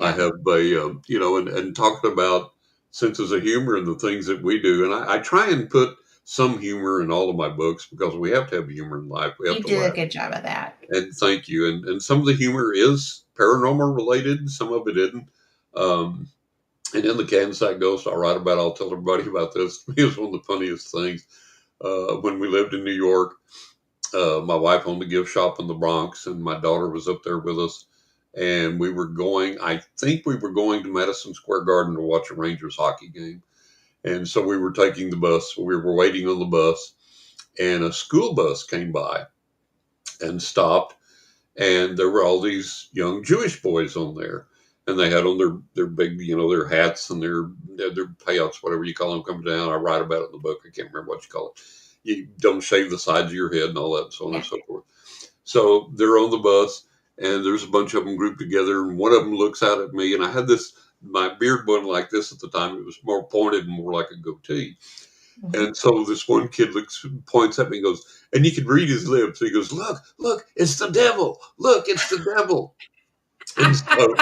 I Yeah, have and talking about senses of humor and the things that we do, and I try and put some humor in all of my books because we have to have humor in life. We have you to do a laugh. good job of that. And thank you. And some of the humor is paranormal related, some of it isn't. Um, and in the Kansas Ghost, I'll tell everybody about this. To me, it was one of the funniest things. When we lived in New York, my wife owned a gift shop in the Bronx, and my daughter was up there with us. And I think we were going to Madison Square Garden to watch a Rangers hockey game. And so we were taking the bus. We were waiting on the bus, and a school bus came by and stopped. And there were all these young Jewish boys on there. And they had on their big, their hats and their payouts, whatever you call them, coming down. I write about it in the book. I can't remember what you call it. You don't shave the sides of your head and all that, and so on and Yeah. so forth. So they're on the bus, and there's a bunch of them grouped together, and one of them looks out at me, and I had my beard wasn't like this at the time. It was more pointed and more like a goatee. Mhm. And so this one kid points at me and goes, and you can read his lips. He goes, look, it's the devil. Look, it's the devil. And so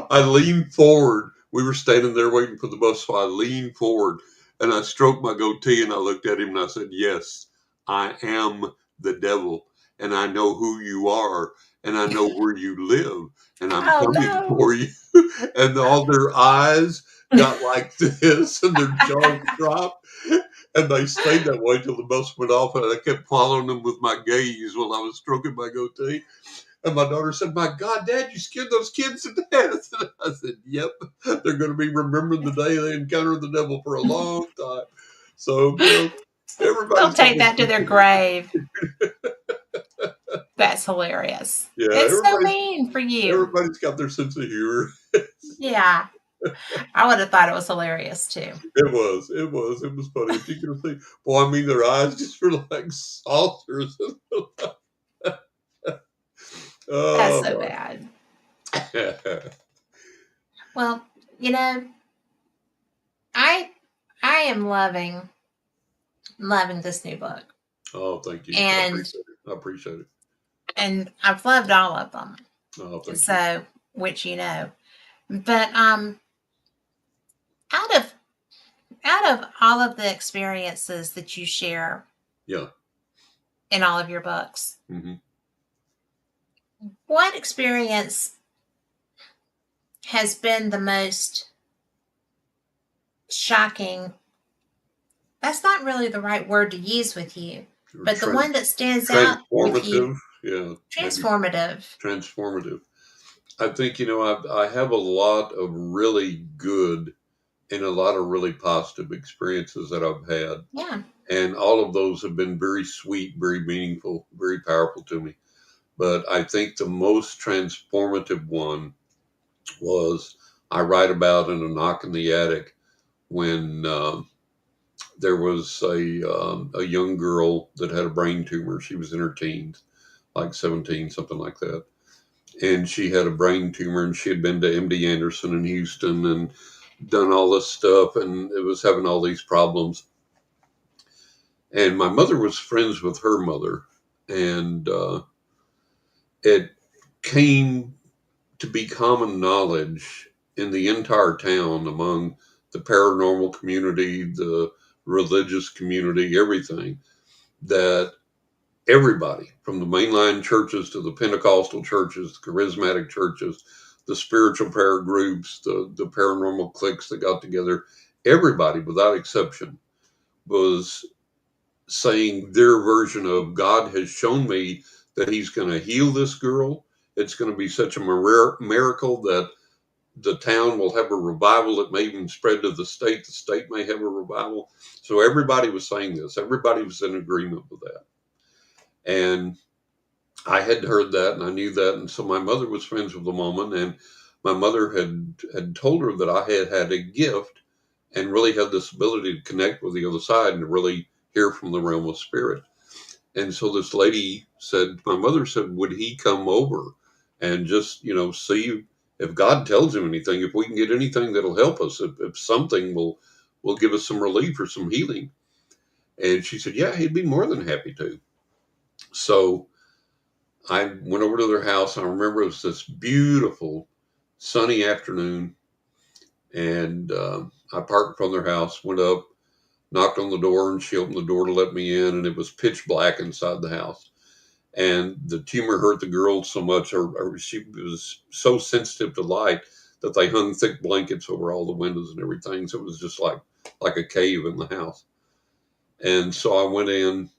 I leaned forward. We were standing there waiting for the bus, so I leaned forward and I stroked my goatee and I looked at him and I said, "Yes, I am the devil, and I know who you are, and I know where you live, and I'm Oh coming no. for you." And all their eyes got like this, and their jaws dropped, and they stayed that way till the bus went off, and I kept following them with my gaze while I was stroking my goatee. And my daughter said, "My God, Dad, you scared those kids to death." And I said, "Yep, they're going to be remembering the day they encountered the devil for a long time." So, They'll everybody's got take their that to sense their of humor. grave. That's hilarious. Yeah, It's so mean for you. everybody's got their sense of humor. Yeah. I would have thought it was hilarious too. It was funny. If you could have seen, boy, I mean, their eyes just were like saucers. That's Oh so my! bad. Well, you know, I I am loving this new book. Oh, thank you. I And appreciate it. I appreciate it. I've loved all of them. Oh, thank you. So, which but out of all of the experiences that you share Yeah. in all of your books, Hmm. what experience has been the most shocking? That's not really the right word to use with you, but the one that stands out with you, Transformative. Yeah, maybe transformative. transformative. I think, I have a lot of really good and a lot of really positive experiences that I've had. Yeah. And all of those have been very sweet, very meaningful, very powerful to me. But I think the most transformative one was I write about in A Knock in the Attic when there was a young girl that had a brain tumor. She was in her teens, like 17, something like that. And she had a brain tumor, and she had been to MD Anderson in Houston and done all this stuff, and it was having all these problems. And my mother was friends with her mother, and it came to be common knowledge in the entire town, among the paranormal community, the religious community, everything, that everybody from the mainline churches to the Pentecostal churches, the charismatic churches, the spiritual prayer groups, the paranormal cliques that got together, everybody without exception was saying their version of God has shown me that he's going to heal this girl. It's going to be such a miracle that the town will have a revival that may even spread to the state. The state may have a revival. So everybody was saying this. Everybody was in agreement with that. And I had heard that and I knew that. And so my mother was friends with the woman. And my mother had told her that I had a gift and really had this ability to connect with the other side and to really hear from the realm of spirit. And so this lady said, my mother said, would he come over and just, see if God tells him anything, if we can get anything that'll help us, if something will give us some relief or some healing. And she said, yeah, he'd be more than happy to. So I went over to their house. And I remember it was this beautiful sunny afternoon. And I parked in front of their house, went up, knocked on the door, and she opened the door to let me in. And it was pitch black inside the house. And the tumor hurt the girl so much, or she was so sensitive to light that they hung thick blankets over all the windows and everything. So it was just like a cave in the house. And so I went in,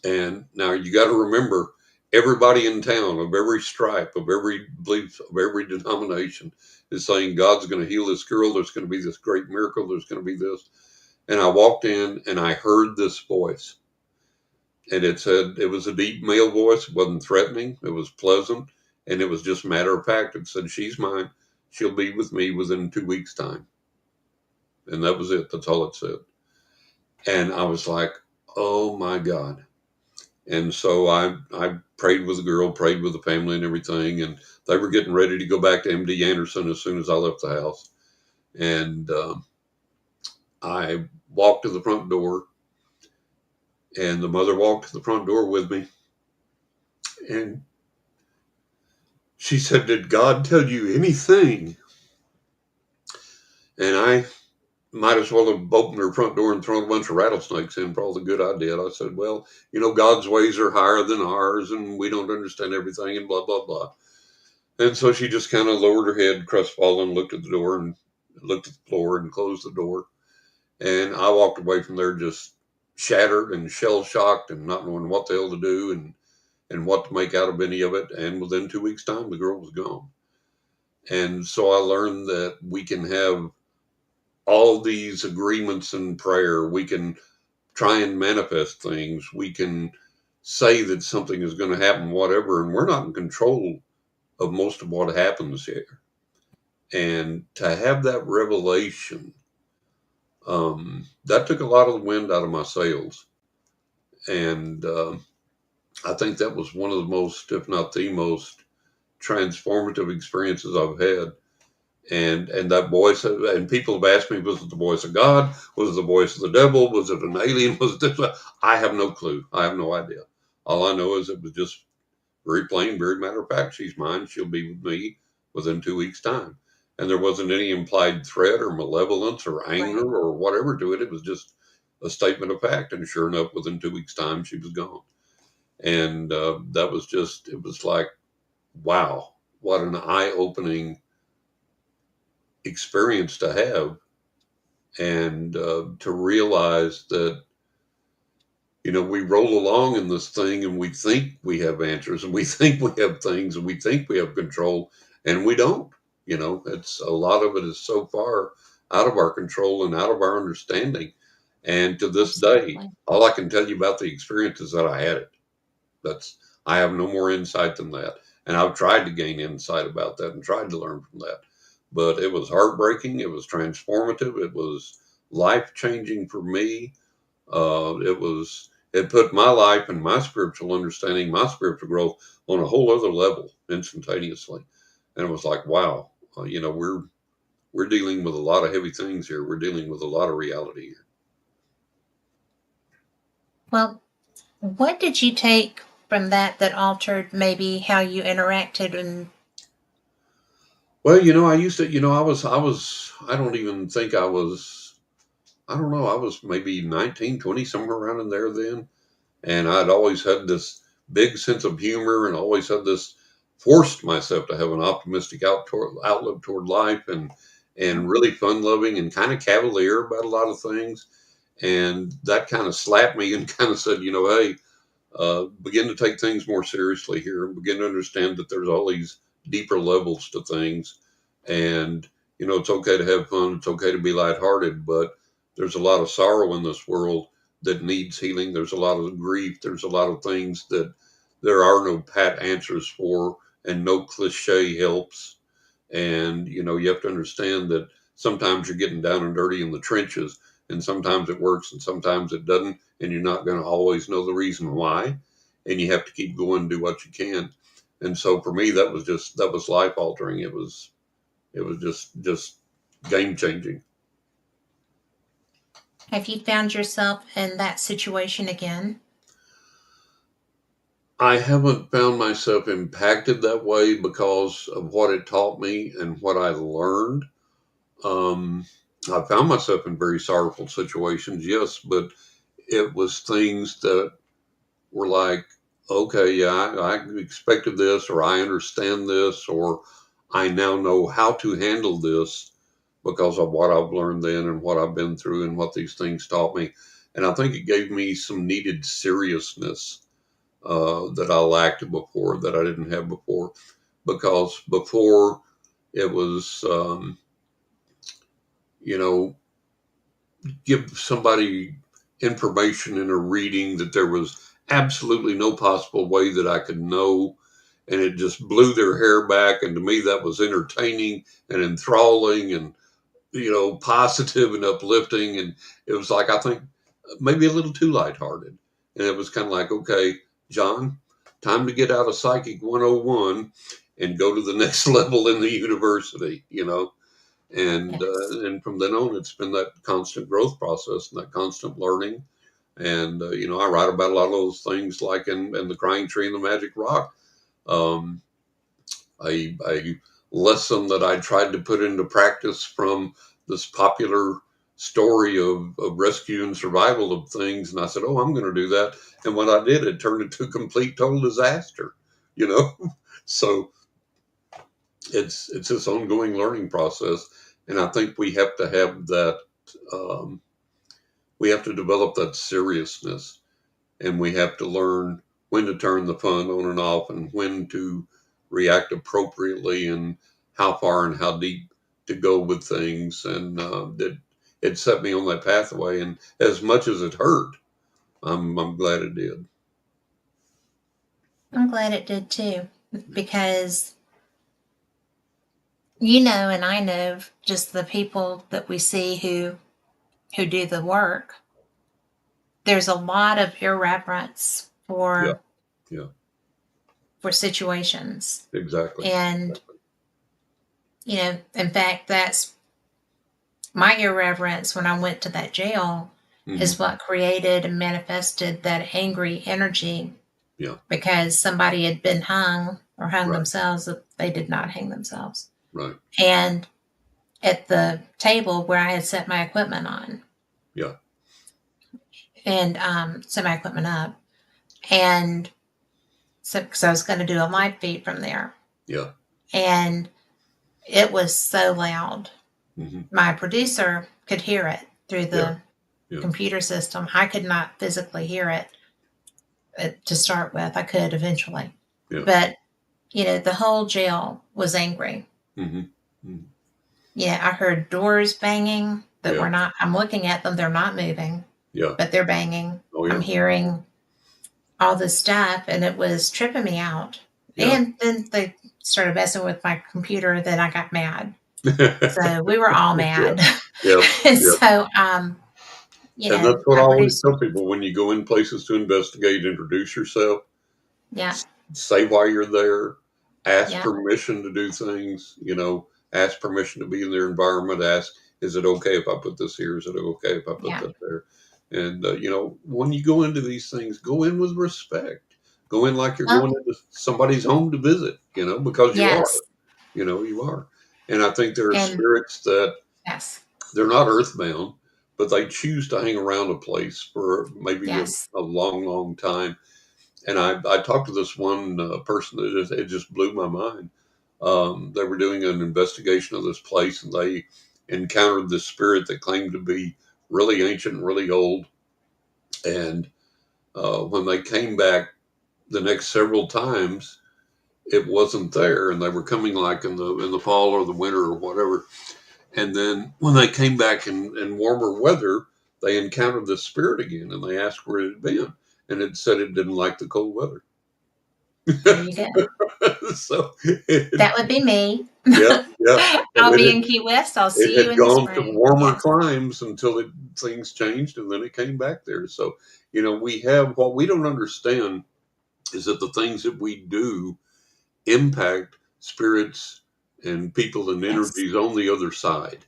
and now you got to remember, everybody in town of every stripe, of every belief, of every denomination is saying God's going to heal this girl. There's going to be this great miracle. There's going to be this. And I walked in and I heard this voice. And it said, it was a deep male voice. It wasn't threatening. It was pleasant. And it was just matter of fact. It said, she's mine. She'll be with me within 2 weeks' time. And that was it. That's all it said. And I was like, oh my God. And so I prayed with the girl, prayed with the family and everything. And they were getting ready to go back to MD Anderson as soon as I left the house. And I walked to the front door. And the mother walked to the front door with me. And she said, did God tell you anything? And I might as well have opened her front door and thrown a bunch of rattlesnakes in for all the good I did. I said, well, God's ways are higher than ours and we don't understand everything and blah, blah, blah. And so she just kind of lowered her head, crestfallen, looked at the door and looked at the floor and closed the door. And I walked away from there just shattered and shell shocked and not knowing what the hell to do and what to make out of any of it. And within 2 weeks' time, the girl was gone. And so I learned that we can have all these agreements in prayer. We can try and manifest things. We can say that something is going to happen, whatever, and we're not in control of most of what happens here. And to have that revelation, that took a lot of the wind out of my sails. And I think that was one of the most, if not the most, transformative experiences I've had. And that voice, and people have asked me, was it the voice of God? Was it the voice of the devil? Was it an alien? Was it this? I have no clue. I have no idea. All I know is it was just very plain, very matter of fact. She's mine. She'll be with me within 2 weeks' time. And there wasn't any implied threat or malevolence or anger Right. or whatever to it. It was just a statement of fact. And sure enough, within 2 weeks' time, she was gone. And that was just, it was like, wow, what an eye opening experience to have. And to realize that, we roll along in this thing and we think we have answers and we think we have things and we think we have control and we don't. It's a lot of it is so far out of our control and out of our understanding. And to this day, Absolutely. all I can tell you about the experience is that I had it. That's I have no more insight than that. And I've tried to gain insight about that and tried to learn from that. But it was heartbreaking. It was transformative. It was life changing for me. It put my life and my spiritual understanding, my spiritual growth on a whole other level instantaneously. And it was like, wow, we're dealing with a lot of heavy things here. We're dealing with a lot of reality here. Well, what did you take from that altered maybe how you interacted and Well, I used to, I don't even think I was, I don't know, I was maybe 19, 20, somewhere around in there then. And I'd always had this big sense of humor and always had this, forced myself to have an optimistic outlook toward life, and really fun loving and kind of cavalier about a lot of things. And that kind of slapped me and kind of said, hey, begin to take things more seriously here and begin to understand that there's all these deeper levels to things. And, it's okay to have fun. It's okay to be lighthearted, but there's a lot of sorrow in this world that needs healing. There's a lot of grief. There's a lot of things that there are no pat answers for, and no cliche helps. And, you have to understand that sometimes you're getting down and dirty in the trenches, and sometimes it works and sometimes it doesn't. And you're not going to always know the reason why. And you have to keep going and do what you can. And so for me, that was life altering. It was just game changing. Have you found yourself in that situation again? I haven't found myself impacted that way because of what it taught me and what I learned. Um, I found myself in very sorrowful situations, yes, but it was things that were like, okay, yeah, I expected this, or I understand this, or I now know how to handle this because of what I've learned then and what I've been through and what these things taught me. And I think it gave me some needed seriousness that I lacked before, that I didn't have before. Because before it was, you know, give somebody information in a reading that there was absolutely no possible way that I could know. And it just blew their hair back. And to me, that was entertaining and enthralling and, positive and uplifting. And it was like, I think maybe a little too lighthearted. And it was kind of like, okay, John, time to get out of Psychic 101 and go to the next level in the university. and Yes. and from then on, it's been that constant growth process and that constant learning. And I write about a lot of those things, like in the Crying Tree and the Magic Rock. Um, a lesson that I tried to put into practice from this popular story of rescue and survival of things, and I said, "Oh, I'm going to do that." And when I did, it turned into a complete total disaster. You know, so it's this ongoing learning process, and I think we have to have that. Um, we have to develop that seriousness, and we have to learn when to turn the fun on and off, and when to react appropriately, and how far and how deep to go with things. And it set me on that pathway, and as much as it hurt, I'm glad it did. I'm glad it did too, because and I know just the people that we see who do the work. There's a lot of irreverence Yeah, for yeah, situations, exactly. and in fact, that's my irreverence when I went to that jail is Hmm. what created and manifested that angry energy, Yeah, because somebody had been hung or hung right, themselves. They did not hang themselves. right. And at the table where I had set my equipment on Yeah, and set my equipment up, and so because I was going to do a live feed from there, yeah, and it was so loud. hmm, My producer could hear it through yeah, the yeah, computer system. I could not physically hear it to start with. I could eventually, yeah, but the whole jail was angry. hmm, hmm, Yeah, I heard doors banging that yeah, were not. I'm looking at them; they're not moving, yeah. but they're banging. Oh I'm yeah, hearing all this stuff, and it was tripping me out. yeah. And then they started messing with my computer. Then I got mad. So we were all Yeah, mad. yeah, And yeah. so, And that's what I my always producer, tell people: when you go in places to investigate, introduce yourself, yeah, say why you're there, ask yeah, permission to do things, ask permission to be in their environment, ask, is it okay if I put this here? Is it okay if I put yeah. that there? And, when you go into these things, go in with respect. Go in like you're Well, going into somebody's home to visit, because you are, yes. you are. And I think there are And spirits that yes, they're not earthbound, but they choose to hang around a place for maybe yes, a long, long time. And I talked to this one person that it just blew my mind. They were doing an investigation of this place, and they encountered this spirit that claimed to be really ancient, really old. And when they came back the next several times, it wasn't there, and they were coming like in the fall or the winter or whatever. And then when they came back in warmer weather, they encountered this spirit again, and they asked where it had been, and it said it didn't like the cold weather. there you go. So it, That would be me. yeah, yeah, and I'll be in Key West. I'll it see you had in the gone to spring. warmer Yes, climes until things changed, and then it came back there. So we have what we don't understand is that the things that we do impact spirits and people and yes, energies on the other side.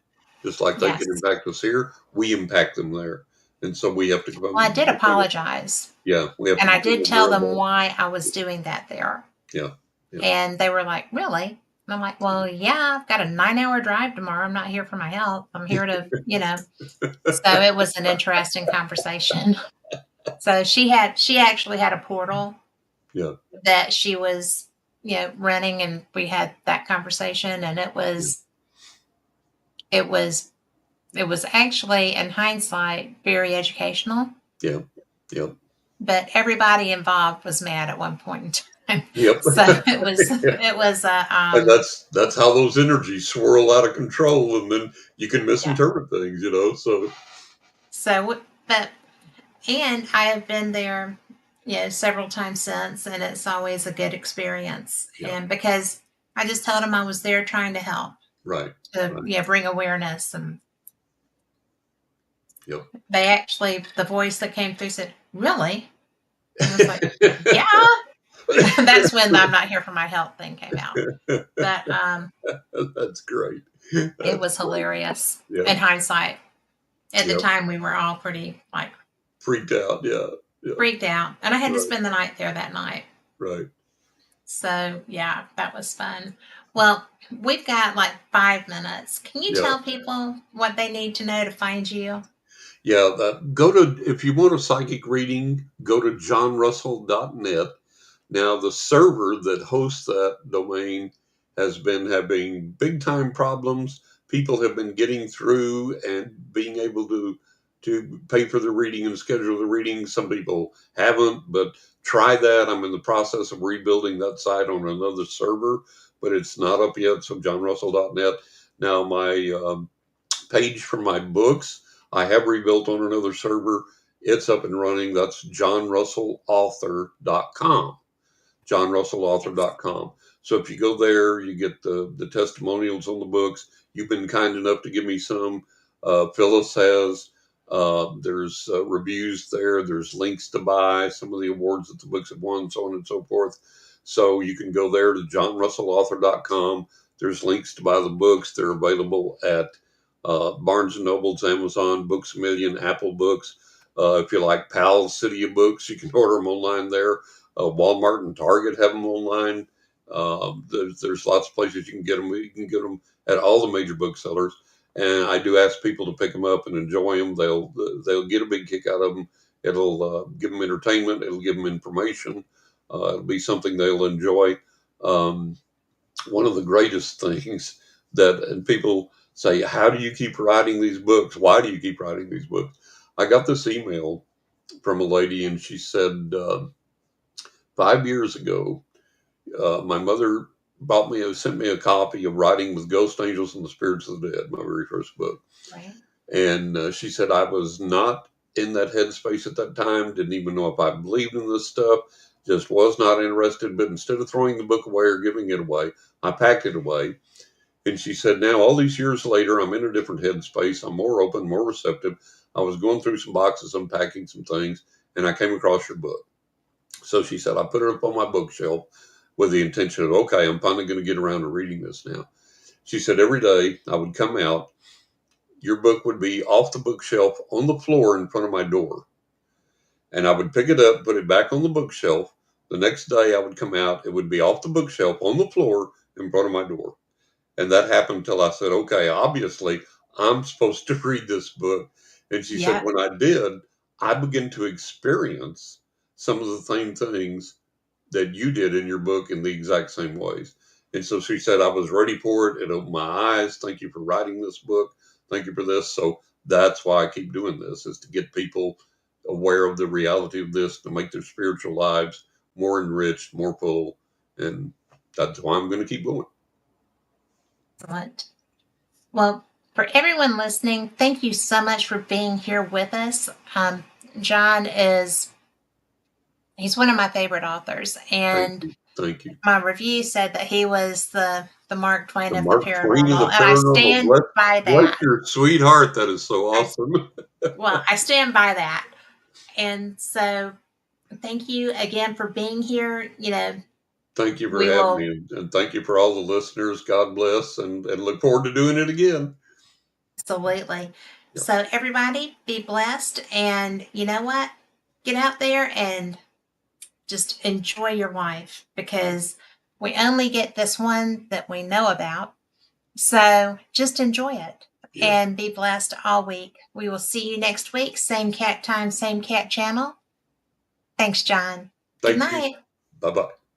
Just like they can yes. impact us here, we impact them there. And so we have to Well, I did become, apologize, yeah, we have to and I become did tell aware of them that. why I was doing that there. Yeah, yeah, And they were like, "Really?" And I'm like, "Well, yeah, I've got a 9-hour drive tomorrow. I'm not here for my health. I'm here to, you know." So it was an interesting conversation. So she actually had a portal yeah, that she was, running, and we had that conversation, and yeah, it was it was actually, in hindsight, very educational, yeah, yeah, but everybody involved was mad at one point in time. yep. So it was And that's how those energies swirl out of control, and then you can yeah. misinterpret things. So So but and I have been there, several times since, and it's always a good experience. yeah, And because I just told them I was there trying to help, right, to right, bring awareness, and yep. they actually, the voice that came through said, "Really?" And I was like, "Yeah." That's when the "I'm not here for my health" thing came out. But That's great. it That's was great. hilarious Yeah, in hindsight. At the yep. time, we were all pretty like Freaked out. Yeah, yeah. freaked out, and I had to Right, spend the night there that night. right. So yeah, that was fun. Well, we've got like 5 minutes. Can you Yeah, tell people what they need to know to find you? yeah. Go to if you want a psychic reading, go to johnrussell.net. Now, the server that hosts that domain has been having big time problems. People have been getting through and being able to pay for the reading and schedule the reading. Some people haven't, but try that. I'm in the process of rebuilding that site on another server, but it's not up yet. So johnrussell.net. Now, my page for my books, I have rebuilt on another server. It's up and running. That's johnrussellauthor.com Yes. johnrussellauthor.com. So if you go there, you get the testimonials on the books. You've been kind enough to give me some. Phyllis has. There's reviews there. There's links to buy, some of the awards that the books have won, so on and so forth. So you can go there to johnrussellauthor.com. There's links to buy the books. They're available at Barnes and Noble's, Amazon, Books A Million, Apple Books. If you like Pal's City of Books, you can order them online there. Walmart and Target have them online. There's lots of places you can get them. You can get them at all the major booksellers. And I do ask people to pick them up and enjoy them. They'll get a big kick out of them. It'll give them entertainment. It'll give them information. It'll be something they'll enjoy. Um, One of the greatest things that, and people say, how do you keep writing these books? Why do you keep writing these books? I got this email from a lady, and she said, 5 years ago, my mother sent me a copy of Writing with Ghost Angels and the Spirits of the Dead, my very first book. Right. And she said I was not in that headspace at that time, didn't even know if I believed in this stuff, just was not interested. But instead of throwing the book away or giving it away, I packed it away. And she said, now, all these years later, I'm in a different headspace. I'm more open, more receptive. I was going through some boxes, unpacking some things, and I came across your book. So she said, I put it up on my bookshelf with the intention of, okay, I'm finally going to get around to reading this now. She said, every day I would come out, your book would be off the bookshelf on the floor in front of my door. And I would pick it up, put it back on the bookshelf. The next day I would come out, it would be off the bookshelf on the floor in front of my door. And that happened until I said, okay, obviously I'm supposed to read this book. And she said, Yep. when I did, I began to experience some of the same things that you did in your book in the exact same ways. And so she said, I was ready for it. It opened my eyes. Thank you for writing this book. Thank you for this. So that's why I keep doing this, is to get people aware of the reality of this, to make their spiritual lives more enriched, more full. And that's why I'm going to keep going. Excellent. Well, for everyone listening, thank you so much for being here with us. John he's one of my favorite authors, Thank and you. Thank you. my review said that he was the Mark Twain The of the Mark Twain of paranormal, the and I paranormal. stand by Bless that. your sweetheart. That is so I awesome. I stand by that, and so thank you again for being here. Thank you for We having will me. And thank you for all the listeners. God bless. And look forward to doing it again. absolutely. Yeah. So everybody, be blessed, and you know what? Get out there and just enjoy your life, because we only get this one that we know about. So just enjoy it Yeah. and be blessed all week. We will see you next week. Same cat time, same cat channel. Thanks, John. Good Thank you. night. Bye bye.